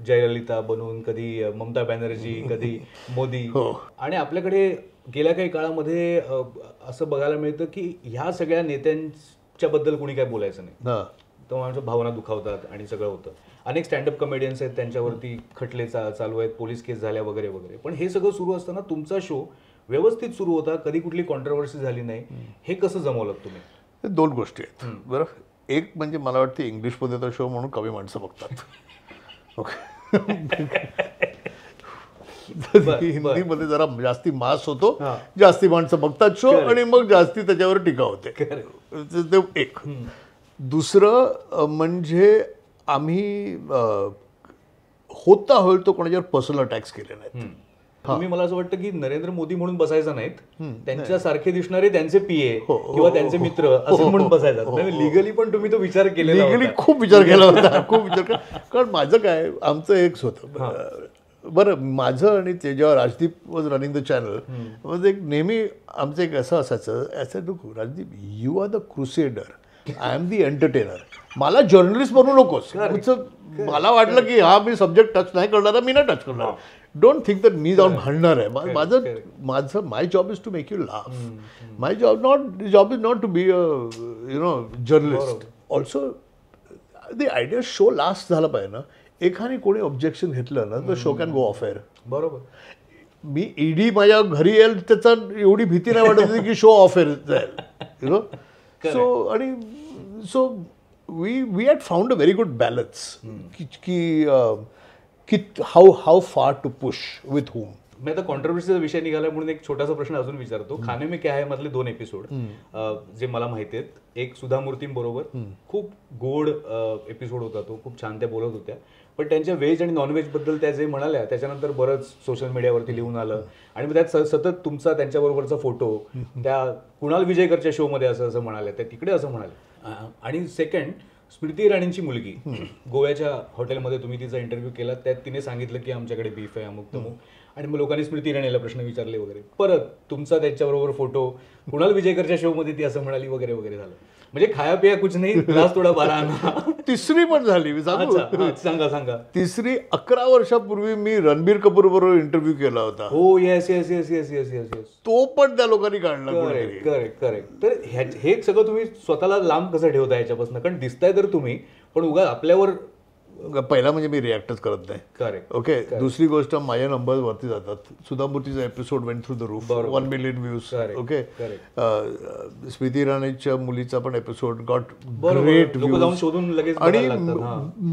Speaker 2: जयललिता बनून, कधी ममता बॅनर्जी, कधी मोदी. आणि आपल्याकडे गेल्या काही काळामध्ये असं बघायला मिळतं की ह्या सगळ्या नेत्यांच्या बद्दल कुणी काय बोलायचं नाही. तर आमच्या भावना दुखावतात आणि सगळं होतं. अनेक स्टँडअप कॉमेडियन्स आहेत, त्यांच्यावरती खटले चालू आहेत, पोलीस केस झाल्या वगैरे वगैरे. पण हे सगळं सुरू असताना तुमचा शो व्यवस्थित सुरू होता, कधी कुठली कॉन्ट्रोवर्सी झाली नाही. हे कसं जमवलं तुम्ही?
Speaker 1: दोन गोष्टी आहेत बरं. एक म्हणजे मला वाटतं इंग्लिशमध्ये तर शो म्हणून कमी माणसं बघतात. ओके. हिंदीमध्ये जरा जास्ती मास होतो, जास्ती माणसं बघतात शो आणि मग जास्ती त्याच्यावर टीका होते. ते एक. दुसरं म्हणजे आम्ही होता होईल तो कोणाच्यावर पर्सनल अटॅक्स केले नाहीत.
Speaker 2: तुम्ही मला असं वाटतं की नरेंद्र मोदी म्हणून बसायचं नाहीत, त्यांच्यासारखे दिसणारे त्यांचे पीए किंवा त्यांचे मित्र असं म्हणून बसायचं. लिगली पण तुम्ही तो विचार केलेला?
Speaker 1: लिगली खूप विचार केला होता, खूप विचार केला. कारण माझं काय, आमचं एकच होतं बरं. माझं आणि ते जेव्हा Rajdeep was running the channel, म्हणजे एक नेहमी आमचं एक असं असायचं, असं नको Rajdeep, you are the crusader, I am the entertainer. मला जर्नलिस्ट बनवू नकोस. मला वाटलं की हा मी सब्जेक्ट टच नाही करणार, मी नाही टच करणार. डोंट थिंक दॅट मी जाऊन भांडणार आहे. माझं my job is to make you laugh. My job is not to be journalist. Also the idea show last झाला पाहिजे ना. एखादी कोणी ऑब्जेक्शन घेतलं ना तर show can go off air.
Speaker 2: बरोबर.
Speaker 1: मी ईडी माझ्या घरी येईल त्याचा एवढी भीती नाही वाटत होती की शो ऑफ एअर जाईल. सो आणि so we had found a very good balance की how far to push with whom.
Speaker 2: मी आता कॉन्ट्रोवर्सीचा विषय निघाला म्हणून एक छोटासा प्रश्न अजून विचारतो. खाने में क्या है मधले 2 एपिसोड जे मला माहिती आहेत, एक सुधा मूर्तींबरोबर खूप गोड एपिसोड होता तो, खूप छान त्या बोलत होत्या. पण त्यांच्या व्हेज आणि नॉनव्हेज बद्दल त्या जे म्हणाल्या त्याच्यानंतर बरंच सोशल मीडियावरती लिहून आलं आणि मग त्यात सतत तुमचा त्यांच्याबरोबरचा फोटो त्या कुणाल विजयकरच्या शोमध्ये असं म्हणाल्या, त्या तिकडे असं म्हणाले. आणि सेकंड, स्मृती इराणींची मुलगी गोव्याच्या हॉटेलमध्ये तुम्ही तिचा इंटरव्ह्यू केला, त्यात तिने सांगितलं की आमच्याकडे बीफ आहे अमुक तमुक. आणि मग लोकांनी स्मृती इराणीला प्रश्न विचारले वगैरे. परत तुमचा त्यांच्याबरोबर फोटो कुणाल विजयकरच्या शोमध्ये ती असं म्हणाली वगैरे वगैरे झालं. म्हणजे खाया पिया कुछ नाही, ग्लास थोडा बारा आणा.
Speaker 1: तिसरी पण झाली. मी
Speaker 2: सांगा.
Speaker 1: तिसरी 11 वर्षापूर्वी मी रणबीर कपूर बरोबर इंटरव्ह्यू केला होता.
Speaker 2: हो, yes yes yes yes yes yes yes.
Speaker 1: तो पण त्या लोकांनी काढला.
Speaker 2: करेक्ट. तर हे सगळं तुम्ही स्वतःला लांब कसं ठेवता याच्यापासून? कारण दिसताय तर तुम्ही, पण उगा आपल्यावर
Speaker 1: पहिला म्हणजे मी रिॲक्टच करत नाही.
Speaker 2: करेक्ट.
Speaker 1: ओके. दुसरी गोष्ट, माझ्या नंबर वरती जातात. सुधा मूर्तीचा episode went through the roof, 1 million views. Okay. Smriti इराणीच्या मुलीचा पण एपिसोड गॉट ग्रेट व्ह्यूज. आणि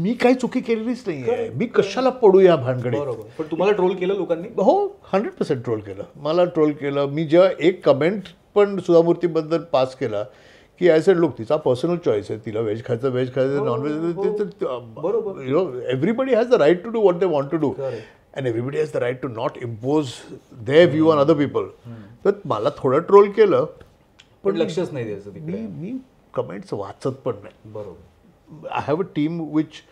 Speaker 1: मी काही चुकी केलेलीच नाहीये. मी कशाला पडू या भानगडीत.
Speaker 2: पण तुम्हाला ट्रोल केलं लोकांनी?
Speaker 1: हो, 100% ट्रोल केलं. मला ट्रोल केलं. मी जेव्हा एक कमेंट पण सुधा मूर्तीबद्दल पास केला की आय सेड, लोक तिचा पर्सनल चॉईस आहे, तिला व्हेज खायचं व्हेज खायचं, नॉनव्हेज.
Speaker 2: बरोबर.
Speaker 1: Everybody has the right to do what they want to do and everybody has the right to not impose their view on other people. तर मला थोडं ट्रोल केलं,
Speaker 2: पण लक्षच नाही द्यायचं तिकडे.
Speaker 1: मी कमेंट्स वाचत पण नाही.
Speaker 2: बरोबर.
Speaker 1: I have a team which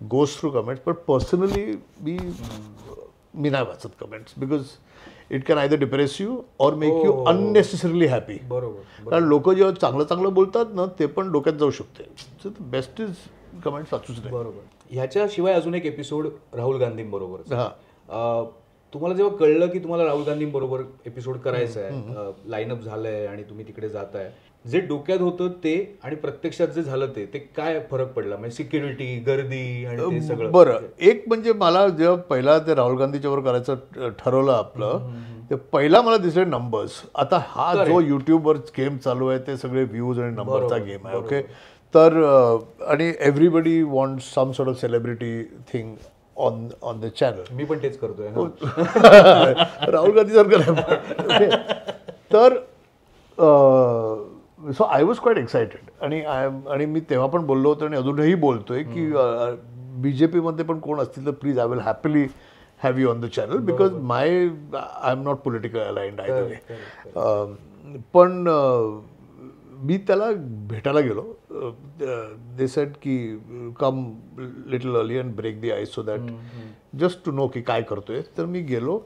Speaker 1: goes through comments, पण पर्सनली मी नाही वाचत comments, because it can either depress you or make you unnecessarily happy.
Speaker 2: बरोबर.
Speaker 1: कारण लोक जेव्हा चांगलं चांगलं बोलतात ना, ते पण डोक्यात जाऊ शकते. So the best is comments वाचूच नाही.
Speaker 2: बरोबर. ह्याच्याशिवाय अजून एक एपिसोड राहुल गांधींबरोबर. तुम्हाला जेव्हा कळलं की तुम्हाला राहुल गांधींबरोबर एपिसोड करायचा आहे, लाईनअप झालंय आणि तुम्ही तिकडे जाताय, जे डोक्यात होतं ते आणि प्रत्यक्षात जे झालं ते काय फरक पडला? म्हणजे सिक्युरिटी, गर्दी आणि ते सगळं.
Speaker 1: बरं, एक म्हणजे मला जेव्हा पहिला ते राहुल गांधीच्यावर करायचं ठरवलं आपलं, ते पहिला मला दिसले नंबर्स. आता हा जो युट्यूबवर गेम चालू आहे ते सगळे व्ह्यूज आणि नंबरचा गेम आहे. ओके. तर आणि everybody want some sort of celebrity thing on the channel.
Speaker 2: मी पण तेच करतोय.
Speaker 1: राहुल गांधी सारखं. तर so I was quite excited. आणि मी तेव्हा पण बोललो होतो आणि अजूनही बोलतोय की BJP मध्ये पण कोण असतील तर please I will happily have you on the channel, because I am not political aligned either way. पण मी त्याला भेटायला गेलो. दे सेड की come little early and break the ice so that just to know की काय करतोय. तर मी गेलो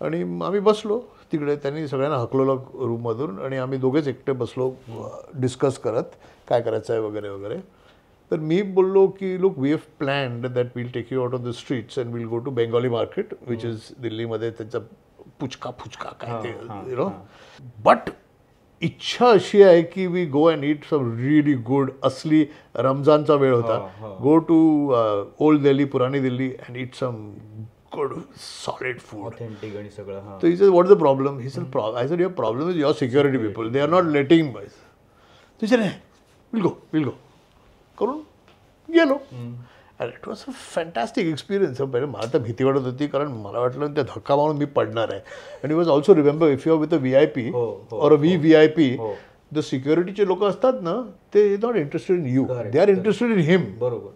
Speaker 1: आणि आम्ही बसलो तिकडे. त्यांनी सगळ्यांना हकलवलं रूममधून आणि आम्ही दोघेच एकटे बसलो डिस्कस करत काय करायचं आहे वगैरे वगैरे. तर मी बोललो की look we have planned that will take you out of the streets and will go to Bengali market which is दिल्लीमध्ये त्याचा पुचका काय ते यु नो बट इच्छा अशी आहे की we go and eat some really good असली रमजानचा वेळ होता गो टू ओल्ड दिल्ली पुराणी Delhi and eat some good solid food
Speaker 2: authentic आणि सगळं.
Speaker 1: So he said, what is the problem? He said, I said, your problem is your security people. They are not letting me. So he said, we'll go. करून गेलो. And it was a fantastic experience. पहिले मला तर भीती वाटत होती कारण मला वाटलं त्या धक्का मारून मी पडणार आहे. And you must also remember, if you are with a VIP or a VVIP, the securityचे लोक असतात ना, they are not interested in you. They are interested in him.
Speaker 2: बरोबर.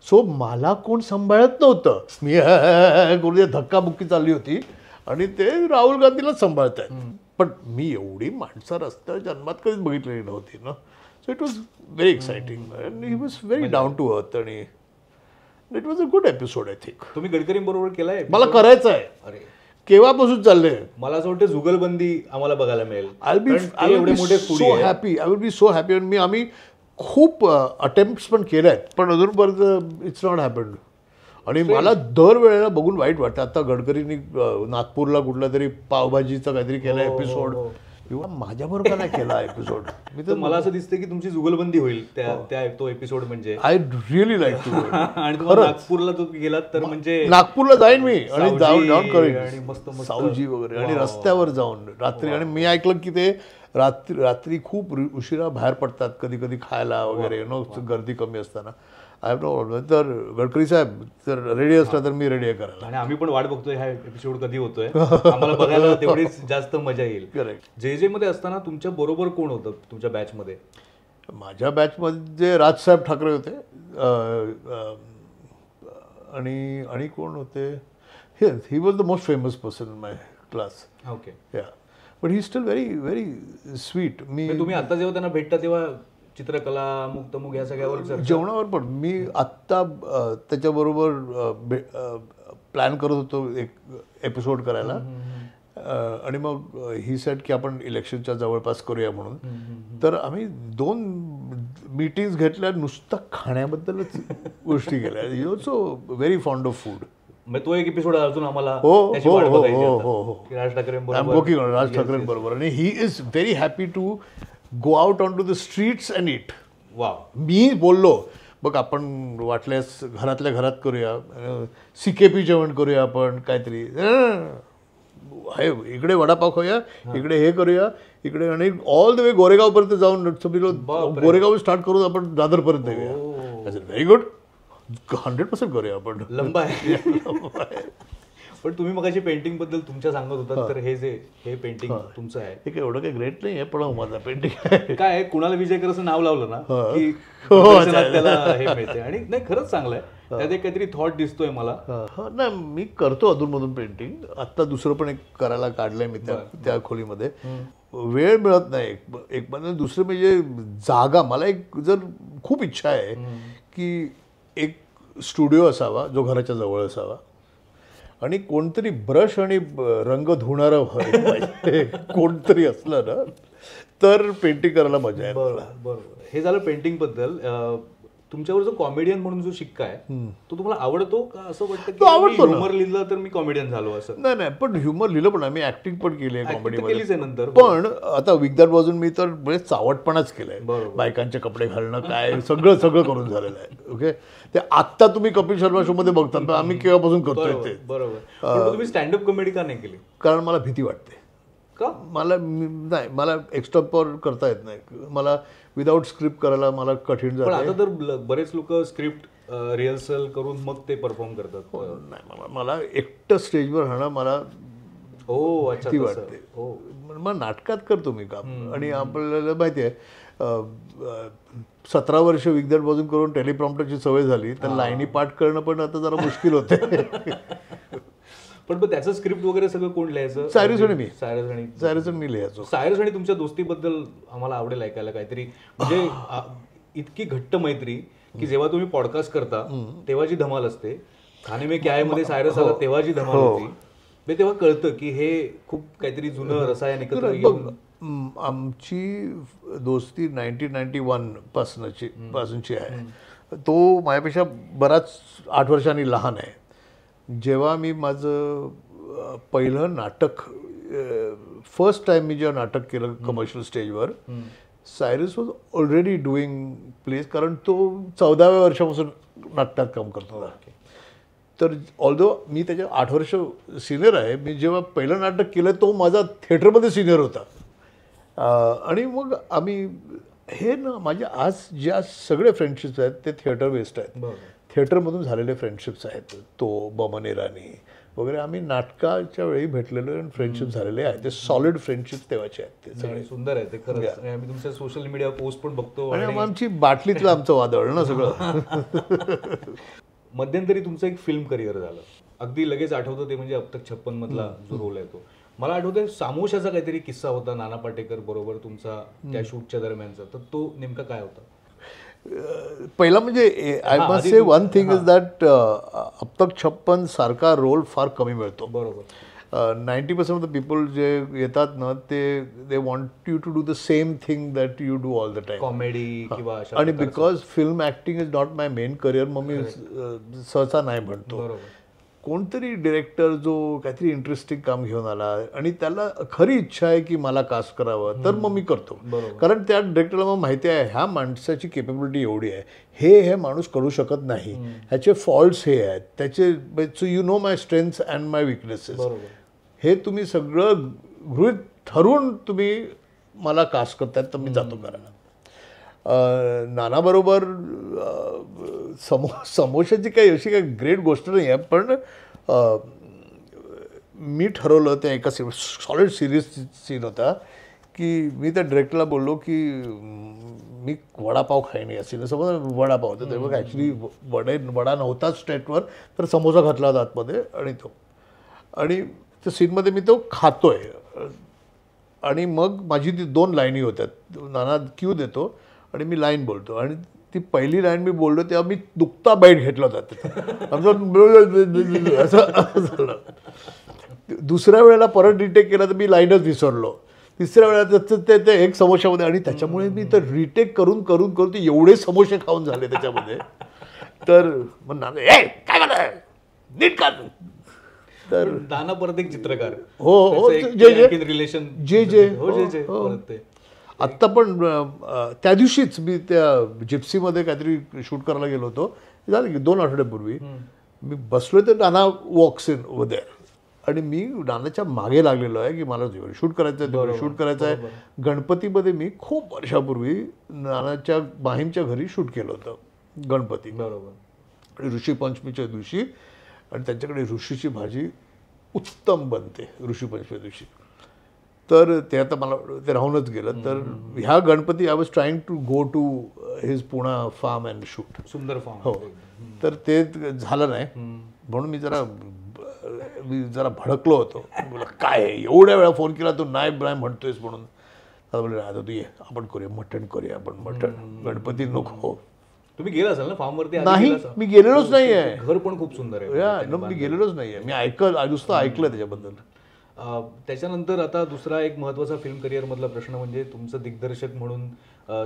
Speaker 1: सो मला कोण सांभाळत नव्हतं. मी करून धक्काबुक्की चालली होती आणि ते राहुल गांधीलाच सांभाळत आहेत. पण मी एवढी माणसं रस्त्यावर जन्मात कधीच बघितलेली नव्हती ना. So it was very exciting and he was very down to earth आणि it was a good episode I think.
Speaker 2: तुम्ही गडकरींबरोबर केलाय?
Speaker 1: मला करायचं आहे. अरे केव्हापासून चाललंय. मला
Speaker 2: असं वाटतं जुगलबंदी आम्हाला बघायला मिळेल.
Speaker 1: I will be so happy आणि आम्ही खूप अटेम्प्ट्स पण केल्या आहेत पण अजूनपर्यंत इट्स नॉट हॅपन्ड. आणि मला दरवेळेला बघून वाईट वाटतं. आता गडकरींनी नागपूरला कुठला तरी पावभाजीचा काहीतरी केला एपिसोड किंवा माझ्याबरोबर का नाही केला एपिसोड. मी तर
Speaker 2: मला असं दिसतं की तुमची जुगलबंदी होईल त्या तो एपिसोड म्हणजे.
Speaker 1: I really like to.
Speaker 2: आणि नागपूरला तो गेलात तर म्हणजे
Speaker 1: नागपूरला जाईन मी आणि जाऊन करेन सावजी वगैरे आणि रस्त्यावर जाऊन रात्री. आणि मी ऐकलं की ते रात्री खूप उशिरा बाहेर पडतात कधी कधी खायला वगैरे नो गर्दी कमी असताना. I have no problem. तर गडकरी साहेब जर रेडी असला तर मी रेडी आहे करायला.
Speaker 2: आणि आम्ही पण वाट बघतोय हा एपिसोड कधी होतोय. आम्हाला बघायला तेवढीच जास्त मजा येईल.
Speaker 1: करेक्ट.
Speaker 2: जे मध्ये असताना तुमच्या बरोबर कोण होतं तुमच्या बॅच मध्ये?
Speaker 1: माझ्या बॅचमध्ये राजसाहेब ठाकरे होते आणि कोण होते. He was the most famous person in my class.
Speaker 2: Okay.
Speaker 1: Yeah but he still very very sweet. मी
Speaker 2: तुम्ही आता जेव्हा त्यांना भेटता तेव्हा चित्रकला मुक्तमुख या सगळ्यावर
Speaker 1: जेवणावर पण मी आत्ता त्याच्याबरोबर प्लॅन करत होतो एक एपिसोड करायला आणि मग ही सेट की आपण इलेक्शनच्या जवळपास करूया म्हणून. तर आम्ही 2 मीटिंग्स घेतल्या नुसतं खाण्याबद्दलच गोष्टी केल्या. You also very fond of food.
Speaker 2: तो एक एपिसोड अजून आम्हाला
Speaker 1: राज ठाकरेंबरोबर. आणि he is very happy to go out on to the streets and eat.
Speaker 2: वा.
Speaker 1: मी बोललो बघ आपण वाटल्यास घरातल्या घरात करूया CKP जेवण करूया आपण काहीतरी. इकडे वडापाव खाऊया इकडे हे करूया इकडे आणि ऑल द वे गोरेगावपर्यंत जाऊन गोरेगाव स्टार्ट करून आपण दादरपर्यंत येऊया. Very good. 100% करूया आपण.
Speaker 2: लंबा आहे. पण तुम्ही मगाशी पेंटिंग बद्दल तुमच्या सांगत होतात तर हे पेंटिंग तुमचं आहे.
Speaker 1: हे एवढं काही ग्रेट नाही आहे पण माझं पेंटिंग
Speaker 2: काय कुणाला विजयकर असं नाव लावलं ना की त्याला हे मिळते. आणि नाही खरंच चांगलं आहे. त्यात एक काहीतरी थॉट दिसतोय मला.
Speaker 1: नाही मी करतो अधूनमधून पेंटिंग. आत्ता दुसरं पण एक करायला काढलंय मी त्या खोलीमध्ये. वेळ मिळत नाही एक म्हणजे. दुसरं म्हणजे जागा. मला एक जर खूप इच्छा आहे की एक स्टुडिओ असावा जो घराच्या जवळ असावा आणि कोणतरी ब्रश आणि रंग धुणारं पाहिजे. कोणतरी असलं ना तर पेंटिंग करायला मजा आहे.
Speaker 2: बरोबर. हे झालं पेंटिंग बद्दल. तुमच्यावर जो कॉमेडियन म्हणून जो शिक्का आहे तो तुम्हाला आवडतो का? असं वाटतं की ह्युमर लिहिलं तर मी कॉमेडियन झालो असं?
Speaker 1: नाही पण ह्युमर लिहिलं पण आम्ही ऍक्टिंग पण केली आहे कॉमेडीमध्ये
Speaker 2: नंतर.
Speaker 1: पण आता विकदार बाजून मी तर म्हणजे चावटपणाच केलंय. बायकांचे कपडे घालणं काय सगळं करून झालेलं आहे. ओके. ते आत्ता तुम्ही कपिल शर्मा शो मध्ये बघतात आम्ही केव्हापासून करतोय ते.
Speaker 2: बरोबर. तुम्ही स्टँडअप कॉमेडी का नाही केली?
Speaker 1: कारण मला भीती वाटते.
Speaker 2: का?
Speaker 1: मला एक्स्ट्रापर करता येत नाही. मला विदाऊट स्क्रिप्ट करायला मला कठीण जातं.
Speaker 2: आता तर बरेच लोक स्क्रिप्ट रिहर्सल करून मग ते परफॉर्म करतात.
Speaker 1: नाही मला एकटं स्टेजवर राहणं मला भीती वाटते. मग नाटकात करतो मी काम. आणि आपल्याला माहिती आहे 17 वर्ष विगदड बाजून करून टेलिप्रॉम्प्टरची सवय झाली तर लाईनी पाठ करणं पण आता जरा मुश्किल होते.
Speaker 2: पण त्याचं स्क्रिप्ट वगैरे सगळं कोण लिहायचं?
Speaker 1: सायरस आणि मी.
Speaker 2: सायरस
Speaker 1: मी लिहायचो.
Speaker 2: सायरस आणि तुमच्या दोस्तीबद्दल आम्हाला आवडेल ऐकायला काहीतरी. म्हणजे इतकी घट्ट मैत्री की जेव्हा तुम्ही पॉडकास्ट करता तेव्हा जी धमाल असते. खाने में क्या है मध्ये सायरस आला तेव्हा जी धमाल होती तेव्हा कळतं की हे खूप काहीतरी जुनं रसायन एकत्र घेऊन.
Speaker 1: आमची दोस्ती 1991 पासूनची आहे तो माझ्यापेक्षा बराच 8 वर्षांनी लहान आहे. जेव्हा मी माझं पहिलं नाटक फर्स्ट टाइम मी जेव्हा नाटक केलं कमर्शियल स्टेजवर, Cyrus was already doing place, कारण तो 14व्या वर्षापासून नाटकात काम करतो होता. तर ऑल्दो मी त्याच्या 8 वर्ष सिनियर आहे. मी जेव्हा पहिलं नाटक केलं तो माझा थिएटरमध्ये सिनियर होता. आणि मग आम्ही हे ना माझे आज ज्या सगळे फ्रेंडशिप्स आहेत ते थिएटर बेस्ड आहेत. थिएटरमधून झालेले फ्रेंडशिप्स आहेत. तो बमन इराणी वगैरे आम्ही नाटकाच्या वेळी भेटलेलो आणि फ्रेंडशिप झालेले आहेत. ते सॉलिड फ्रेंडशिप तेव्हाचे आहेत. ते सगळे
Speaker 2: सुंदर आहे ते खरंच. आम्ही तुमच्या सोशल मीडिया पोस्ट पण बघतो
Speaker 1: आणि आमची बाटलीतलं आमचं वादळ ना सगळं.
Speaker 2: मध्यंतरी तुमचं एक फिल्म करिअर झालं. अगदी लगेच आठवतं ते म्हणजे अब तक 56 मधला जो रोल आहे तो. मला आठवतंय सामोशाचा काहीतरी किस्सा होता नाना पाटेकर बरोबर तुमचा त्या शूटच्या दरम्यानचा. तर तो नेमका काय होता?
Speaker 1: पहिला म्हणजे I must say one thing is that अब तक 56 सारखा रोल फार कमी मिळतो.
Speaker 2: बरोबर.
Speaker 1: 90% ऑफ द पीपल जे येतात ना ते they want you to do the same thing that you do all the time.
Speaker 2: Comedy किंवा
Speaker 1: आणि because film acting is not my main career, मग मी सहसा नाही म्हणतो.
Speaker 2: बरोबर.
Speaker 1: कोणतरी डिरेक्टर जो काहीतरी इंटरेस्टिंग काम घेऊन आला आणि त्याला खरी इच्छा आहे की मला कास्ट करावं तर मग मी करतो. कारण त्या डिरेक्टरला मग माहिती आहे ह्या माणसाची केपेबिलिटी एवढी आहे, हे माणूस करू शकत नाही, ह्याचे फॉल्ट्स हे आहेत, त्याचे so you know my strengths and my weaknesses. हे तुम्ही सगळं गृहीत ठरवून तुम्ही मला कास्ट करतायत तर मी जातो करायला. नानाबरोबर समोशाची काही अशी काही ग्रेट गोष्ट नाही आहे, पण मी ठरवलं त्या एका सॉलिड सिरियस सीन होता की मी त्या डिरेक्टरला बोललो की मी वडापाव खाईन या सीन. समज वडापाव होता तेव्हा ॲक्च्युली वडा नव्हताच स्टेटवर, तर समोसा घातला होता आतमध्ये आणि त्या सीनमध्ये मी तो खातोय आणि मग माझी ती 2 लाईनी होत्या. नाना क्यू देतो आणि मी लाईन बोलतो आणि ती पहिली लाईन मी बोललो तेव्हा मी दुखता बाईट घेतला होता. असं झालं. दुसऱ्या वेळेला परत रिटेक केला तर मी लाईनच विसरलो. तिसऱ्या वेळेला ते एक समोशामध्ये आणि त्याच्यामुळे मी तर रिटेक करून करून करून ते एवढे समोसे खाऊन झाले त्याच्यामध्ये. तर मग नाना काय म्हणा नीट का.
Speaker 2: तर नाना परत एक चित्रकार.
Speaker 1: हो
Speaker 2: रिलेशन
Speaker 1: जे
Speaker 2: ते
Speaker 1: आत्ता पण त्या दिवशीच मी त्या जिप्सीमध्ये काहीतरी शूट करायला गेलो होतो. झालं की 2 आठवड्यापूर्वी मी बसलो तर नाना वॉक्स इन उद्या आणि मी नानाच्या मागे लागलेलो आहे की मला शूट करायचं आहे शूट करायचं आहे. गणपतीमध्ये मी खूप वर्षापूर्वी नानाच्या माहीमच्या घरी शूट केलं होतं गणपती.
Speaker 2: बरोबर.
Speaker 1: आणि ऋषी पंचमीच्या दिवशी आणि त्यांच्याकडे ऋषीची भाजी उत्तम बनते ऋषी पंचमी दिवशी. तर ते आता मला ते राहूनच गेलं. तर ह्या Ganpati I was trying to go to his Pune farm and shoot.
Speaker 2: सुंदर फार्म.
Speaker 1: हो. तर ते झालं नाही म्हणून मी जरा भडकलो होतो. बोला काय एवढ्या वेळा फोन केला तू नाही म्हणतोयस म्हणून. आता बोलले आता तू ये आपण करूया मटण करूया आपण मटण गणपती नको.
Speaker 2: तुम्ही गेला असाल ना फार्मवरती?
Speaker 1: नाही मी गेलेलोच नाही आहे.
Speaker 2: घर पण खूप सुंदर आहे.
Speaker 1: मी गेलेलोच नाही आहे. मी नुसतं ऐकलं त्याच्याबद्दल.
Speaker 2: त्याच्यानंतर आता दुसरा एक महत्वाचा फिल्म करिअर मधला प्रश्न म्हणजे तुमचं दिग्दर्शक म्हणून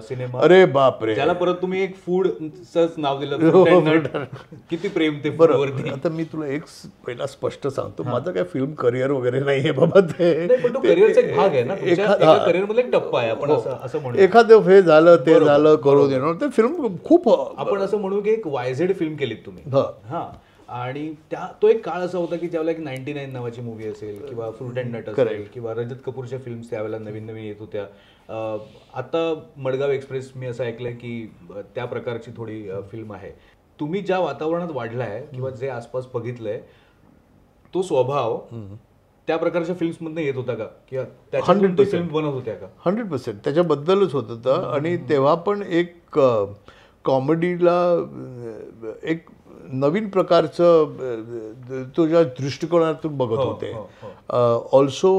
Speaker 2: सिनेमा.
Speaker 1: अरे बापरे.
Speaker 2: त्याला परत तुम्ही एक फूडचंच नाव दिलं. किती प्रेम ते बरोबर.
Speaker 1: आता मी तुला एक पहिला स्पष्ट सांगतो माझं काय फिल्म करिअर वगैरे नाहीये बाबा. ते
Speaker 2: पण तो करिअरचा एक भाग आहे ना, करिअर मधला एक टप्पा आहे. आपण असं म्हणू
Speaker 1: एखादं हे झालं ते झालं करू देणार ते फिल्म खूप
Speaker 2: आपण असं म्हणू की एक YZ फिल्म केलीत तुम्ही. हा. आणि तो एक काळ असा होता की ज्यावेळेला एक 99 नावाची मूवी असेल किंवा फ्रूट अँड नट असेल किंवा रजत कपूरच्या फिल्म्स त्यावेळेला नवीन येत होत्या. आता मडगाव एक्सप्रेस मी असं ऐकलंय की त्या प्रकारची थोडी फिल्म आहे. तुम्ही ज्या वातावरणात वाढलाय किंवा जे आसपास बघितलंय तो स्वभाव त्या प्रकारच्या फिल्म्समधनं येत होता का किंवा त्याच्यातून ते फिल्म बनत होत्या का?
Speaker 1: 100% त्याच्याबद्दलच होत होतं. आणि तेव्हा पण एक कॉमेडीला एक नवीन प्रकारचं तुझ्या दृष्टिकोनातून बघत होते. ऑल्सो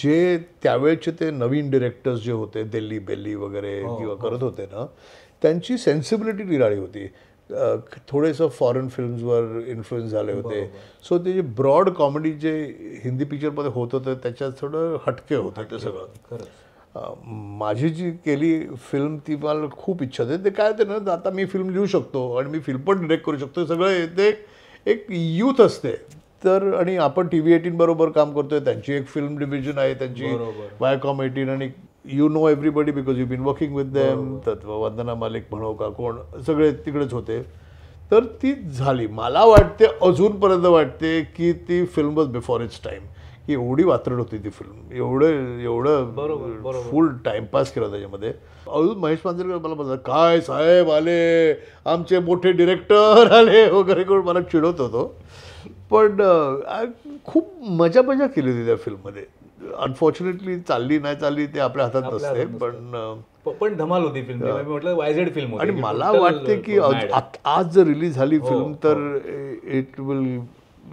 Speaker 1: जे त्यावेळेचे ते नवीन डिरेक्टर्स जे होते दिल्ली बेल्ली वगैरे किंवा करत होते ना त्यांची सेन्सिबिलिटी निराळी होती. थोडेसं फॉरेन फिल्म्सवर इन्फ्लुएन्स झाले होते. सो ते जे ब्रॉड कॉमेडी जे हिंदी पिक्चरमध्ये होत होतं त्याच्यात थोडं हटके होतं ते सगळं. माझी जी केली फिल्म ती मला खूप इच्छा होती. ते काय होते ना, आता मी फिल्म लिहू शकतो आणि मी फिल्म पण डिरेक्ट करू शकतो. सगळं ते एक यूथ असते. तर आणि आपण TV18 बरोबर काम करतोय. त्यांची एक फिल्म डिव्हिजन आहे, त्यांची Viacom18, आणि you know everybody because you been working with them. तर वंदना मालिक म्हणो का कोण, सगळे तिकडेच होते. तर ती झाली. मला वाटते, अजूनपर्यंत वाटते की ती film was before it's time. की एवढी वात्रट होती ती फिल्म, एवढं फुल टाइमपास केला त्याच्यामध्ये. अजून महेश मांजरेकर मला म्हणतात, काय साहेब आले, आमचे मोठे डिरेक्टर आले वगैरे करून मला चिडवत होतो. पण खूप मजा केली होती त्या फिल्ममध्ये. अनफॉर्च्युनेटली चालली नाही चालली ते आपल्या हातात नसते.
Speaker 2: पण धमाल होती फिल्म, म्हटलं वायझेड फिल्म होती.
Speaker 1: आणि मला वाटते की आज जर रिलीज झाली फिल्म तर इट विल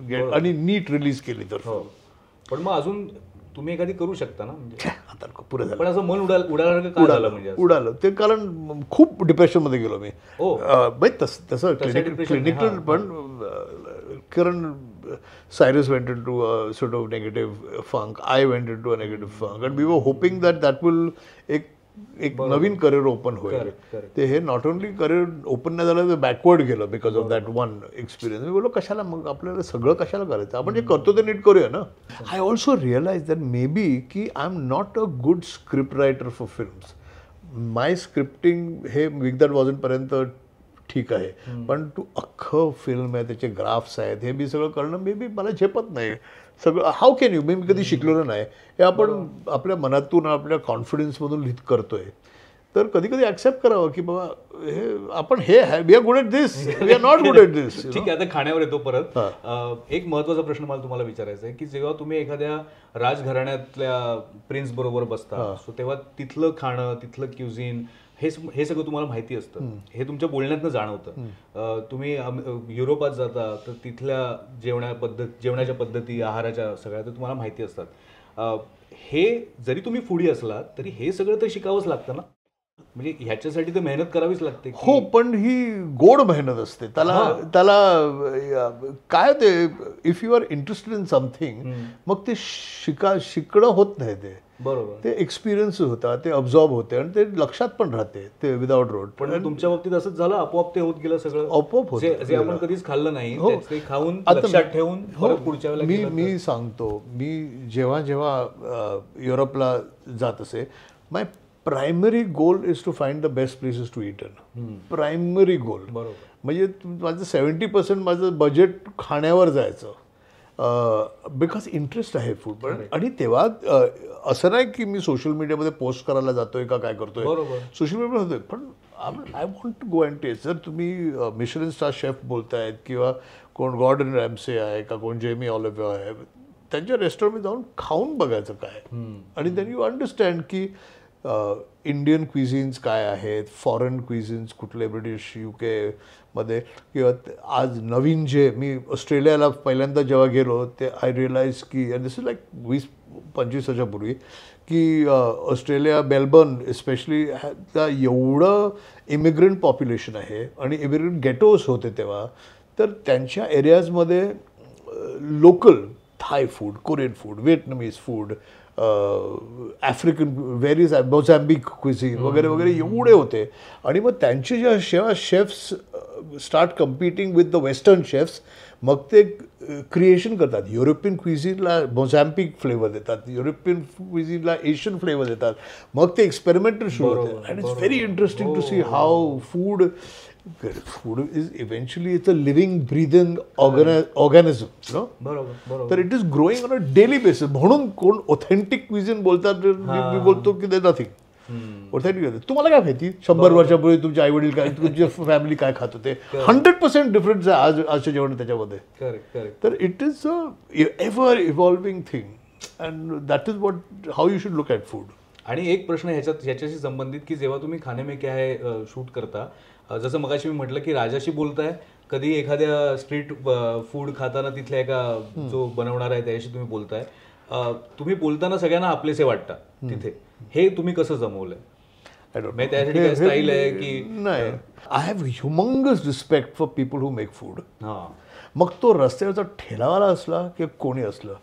Speaker 1: गेट, आणि नीट रिलीज केली तर.
Speaker 2: पण मग अजून तुम्ही एखादी करू शकता ना, म्हणजे
Speaker 1: आता पुढे झालं.
Speaker 2: पण असं मन उडालं का झालं, म्हणजे
Speaker 1: उडालं ते, कारण खूप डिप्रेशनमध्ये गेलो मी. तसं क्लिनिकल पण, कारण Cyrus went into a sort of negative funk. I went into a negative funk, and we were hoping that will एक नवीन करिअर ओपन होईल. ते हे नॉट ओनली करिअर ओपन नाही झालं, तर बॅकवर्ड गेलं because of that one experience. मी बोललो कशाला मग, आपल्याला सगळं कशाला करायचं, आपण जे करतो ते नीट करूया ना. I also realise that maybe की I am not a good script writer for films. My scripting हे विगदॅट वॉजनपर्यंत ठीक आहे, पण तू अख्खं फिल्म आहे, त्याचे ग्राफ्स आहेत, हे मी सगळं करणं मे बी मला झेपत नाही. सगळं हाऊ कॅन यू, मी कधी शिकलेलं नाही. हे आपण आपल्या मनातून, आपल्या कॉन्फिडन्समधून लिहित करतोय. तर कधी कधी ॲक्सेप्ट करावं की बाबा हे आपण हे we are good at this, we are not good at this.
Speaker 2: ठीक आहे, आता खाण्यावर येतो परत. एक महत्त्वाचा प्रश्न मला तुम्हाला विचारायचा आहे की जेव्हा तुम्ही एखाद्या राजघराण्यातल्या प्रिन्स बरोबर बसता, सो तेव्हा तिथलं खाणं, तिथलं क्युझिन, हे सगळं तुम्हाला माहिती असतं, हे तुमच्या बोलण्यातनं जाणवतं. तुम्ही युरोपात जाता तर तिथल्या जेवणाच्या पद्धती, आहाराच्या सगळ्या तर तुम्हाला माहिती असतात. हे जरी तुम्ही फूडी असलात तरी हे सगळं तर शिकावंच लागतं ना, म्हणजे ह्याच्यासाठी तर मेहनत करावीच लागते.
Speaker 1: हो, पण ही गोड मेहनत असते. त्याला काय ते, if you are interested in something, मग ते शिकणं होत नाही. ते
Speaker 2: बरोबर,
Speaker 1: ते एक्सपिरियन्स होता, ते अब्झॉर्ब होते आणि ते लक्षात पण राहते ते विदाउट रोड.
Speaker 2: पण तुमच्या बाबतीत असंच झालं, आपोआप ते होत गेलं सगळं,
Speaker 1: आपोआप होत,
Speaker 2: जे आपण कधीच खाल्लं नाही ते खाऊन लक्षात ठेवून पुढच्या वेळेला.
Speaker 1: मी सांगतो, मी जेव्हा युरोपला जात असे, my primary goal is to find the best places to eat in. Primary goal. म्हणजे माझं 70% माझं बजेट खाण्यावर जायचं, बिकॉज इंटरेस्ट आहे फूड. पण आणि तेव्हा असं नाही की मी सोशल मीडियामध्ये पोस्ट करायला जातोय का काय करतोय, सोशल मीडियावर होतोय, पण I want to go and test. जर तुम्ही मिशेलिन स्टार शेफ बोलतायत किंवा कोण गॉर्डन रॅम्से आहे का कोण जेमी ऑलिव्हा आहे, त्यांच्या रेस्टॉरंटमध्ये जाऊन खाऊन बघायचं काय, आणि देन यू अंडरस्टँड की इंडियन क्विझिन्स काय आहेत, फॉरेन क्विझिन्स कुठले, ब्रिटिश UK मध्ये, किंवा आज नवीन जे मी ऑस्ट्रेलियाला पहिल्यांदा जेव्हा गेलो ते आय रिअलाइज की, अँड दिस इज लाईक 20-25 वर्षापूर्वी, की ऑस्ट्रेलिया, मेलबर्न स्पेशली, एवढं इमिग्रंट पॉप्युलेशन आहे आणि इमिग्रंट गेटोज होते तेव्हा. तर त्यांच्या एरियाजमध्ये local Thai food, Korean food, Vietnamese food, African varieties, Mozambique cuisine वगैरे वगैरे एवढे होते. आणि मग त्यांचे जेव्हा chefs start competing with the western chefs, मग ते क्रिएशन करतात. युरोपियन क्विझिनला मोझॅम्बिक फ्लेवर देतात, युरोपियन क्विझिनला एशियन फ्लेवर देतात, मग ते एक्सपेरिमेंटल सुरू होते. And it's very interesting to see how food is eventually it's a living, breathing organism, no? बरोबर. तर it is growing on a daily basis. म्हणून कोण ऑथेंटिक क्विझिन बोलतात, मी बोलतो की दे नथिंग ऑथेंटिक. तुम्हाला काय माहिती 100 वर्षापूर्वी तुमचे आई वडील काय, तुमची फॅमिली काय खात होते, 100% डिफरन्स आहे आजच्या जेवण त्याच्यामध्ये. तर it is a ever evolving thing, and that is what how you should look at food.
Speaker 2: आणि एक प्रश्न ह्याच्याशी संबंधित की जेव्हा तुम्ही खाने में क्या है शूट करता, जसं मगाशी मी म्हटलं की राजाशी बोलताय, कधी एखाद्या स्ट्रीट फूड खाताना तिथल्या एका जो बनवणार आहे त्याच्याशी तुम्ही बोलताय, तुम्ही बोलताना सगळ्यांना आपलेसे वाटता तिथे, हे तुम्ही कसं जमवलंय? त्यासाठी काय स्टाईल आहे की
Speaker 1: नाही? I have humongous respect for people who make food. मग तो रस्त्यावरचा ठेलावाला असला किंवा कोणी असलं,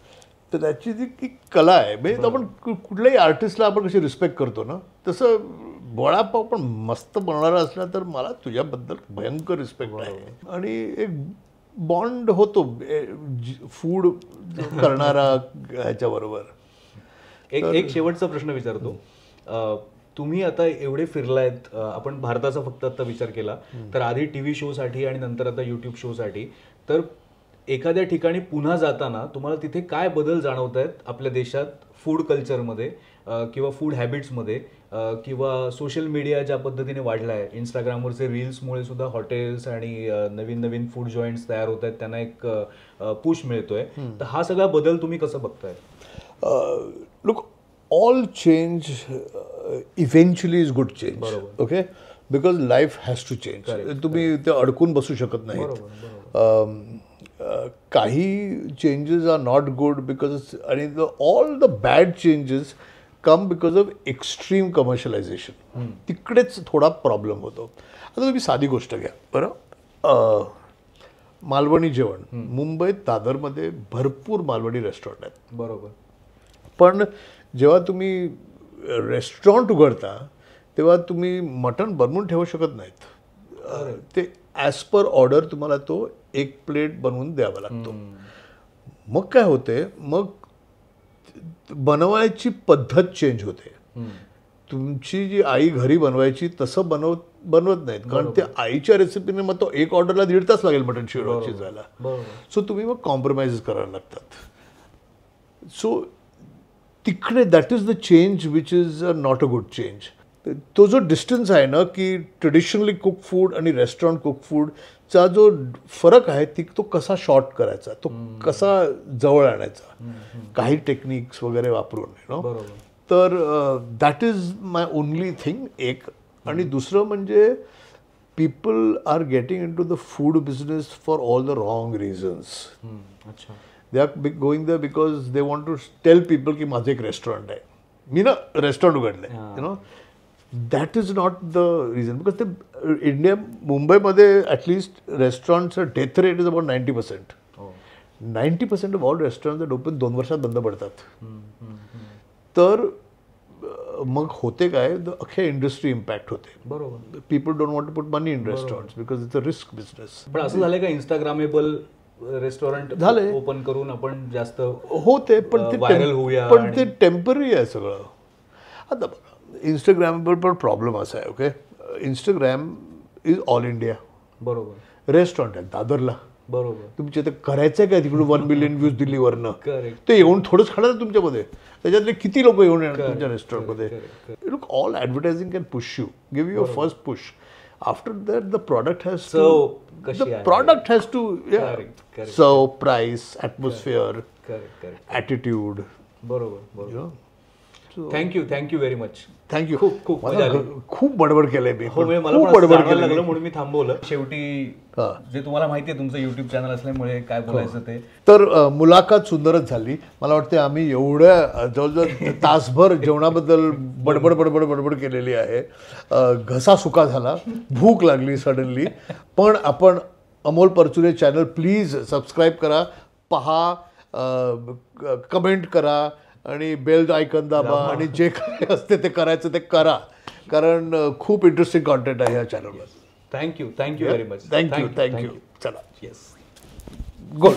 Speaker 1: तर त्याची जी की कला आहे म्हणजे आपण कुठल्याही आर्टिस्टला आपण कशी रिस्पेक्ट करतो ना तसं वडापाव पण मस्त बनवणारा असला तर मला तुझ्याबद्दल भयंकर रिस्पेक्ट आहे आणि एक बॉन्ड होतो फूड करणारा ह्याच्याबरोबर.
Speaker 2: एक शेवटचा प्रश्न विचारतो. तुम्ही आता एवढे फिरलायत, आपण भारताचा फक्त आता विचार केला तर आधी टीव्ही शोसाठी आणि नंतर आता यूट्यूब शोसाठी, तर एखाद्या ठिकाणी पुन्हा जाताना तुम्हाला तिथे काय बदल जाणवत आहेत आपल्या देशात फूड कल्चरमध्ये किंवा फूड हॅबिट्समध्ये किंवा सोशल मीडिया ज्या पद्धतीने वाढला आहे, इंस्टाग्रामवरचे रील्समुळे सुद्धा हॉटेल्स आणि नवीन नवीन फूड जॉईंट्स तयार होत आहेत, त्यांना एक पुश मिळतोय, तर हा सगळा बदल तुम्ही कसं बघताय?
Speaker 1: Look, all change eventually is good change.
Speaker 2: बरोबर.
Speaker 1: Okay, because life has to change. तुम्ही ते अडकून बसू शकत नाहीत. काही changes are not good because आणि all the bad changes come because of extreme commercialisation. तिकडेच थोडा प्रॉब्लेम होतो. आता तुम्ही साधी गोष्ट घ्या बरं, मालवणी जेवण मुंबईत दादरमध्ये भरपूर मालवणी रेस्टॉरंट आहेत.
Speaker 2: बरोबर.
Speaker 1: पण जेव्हा तुम्ही रेस्टॉरंट उघडता तेव्हा तुम्ही मटण बनवून ठेवू शकत नाहीत. ते ॲज पर ऑर्डर तुम्हाला तो एक प्लेट बनवून द्यावा लागतो. मग काय होते, मग बनवायची पद्धत चेंज होते. तुमची जी आई घरी बनवायची तसं बनवत नाहीत, कारण त्या आईच्या रेसिपीने मग तो एक ऑर्डरला 1.5 तास लागेल मटण शिजायला. सो तुम्ही मग कॉम्प्रोमाइज करायला लागतात. सो तिकडे that is the change which is not a good change. तो जो डिस्टन्स आहे ना की ट्रेडिशनली कुक फूड आणि रेस्टॉरंट कुक फूडचा जो फरक आहे तो कसा शॉर्ट करायचा, तो कसा जवळ आणायचा काही टेक्निक्स वगैरे वापरून नो. तर that is my only thing एक. आणि दुसरं म्हणजे people are getting into the food business for all the wrong reasons. They are going there because they want to tell people की माझं एक रेस्टॉरंट आहे, मी ना रेस्टॉरंट उघडलं आहे, no. That is not the reason. Because ते मुंबईमध्ये at least रेस्टॉरंटचं death rate is about 90%. 90% of all restaurant open 2 वर्षात बंद पडतात. तर मग होते काय, अख्ख्या इंडस्ट्री इम्पॅक्ट होते.
Speaker 2: बरोबर.
Speaker 1: People don't want to put money in restaurants because it's a risk business.
Speaker 2: पण असं झालंय का इंस्टाग्रामेबल रेस्टॉरंट
Speaker 1: झाले
Speaker 2: ओपन करून आपण जास्त
Speaker 1: होते, पण
Speaker 2: व्हायरल होऊया,
Speaker 1: पण ते टेम्पररी आहे सगळं. आता इंस्टाग्रामवर पण प्रॉब्लेम असा आहे. Okay, Instagram is all India.
Speaker 2: बरोबर.
Speaker 1: रेस्टॉरंट आहे दादरला.
Speaker 2: बरोबर.
Speaker 1: तुमच्या ते करायचं आहे काय तिकडून 1 मिलियन व्ह्यूज दिल्लीवरनं,
Speaker 2: करेक्ट.
Speaker 1: ते येऊन थोडंच खाणार तुमच्यामध्ये, त्याच्यातले किती लोक येऊन येणार तुमच्या रेस्टॉरंटमध्ये. Look, all advertising can push you, give you a first push. After that the product has to serve, price, atmosphere, attitude.
Speaker 2: बरोबर. Thank you very much.
Speaker 1: थँक्यू.
Speaker 2: खूप
Speaker 1: खूप बडबड केलंय मी.
Speaker 2: मला बडबड लागलं म्हणून मी थांबवलं. शेवटी जे तुम्हाला माहिती आहे तुमचं युट्यूब चॅनल असल्यामुळे काय बोलायचं ते.
Speaker 1: तर मुलाखत सुंदरच झाली. मला वाटतं आम्ही एवढ्या जवळजवळ तासभर जेवणाबद्दल बडबड केलेली आहे. घसा सुका झाला, भूक लागली सडनली. पण आपण Amol Parchure channel please subscribe करा, पहा, कमेंट करा आणि बेल आयकॉन दाबा आणि जे काही असते ते करायचं ते करा, कारण खूप इंटरेस्टिंग कॉन्टेंट आहे ह्या चॅनलवर.
Speaker 2: Thank you very much.
Speaker 1: थँक्यू. चला,
Speaker 2: येस,
Speaker 1: गुड.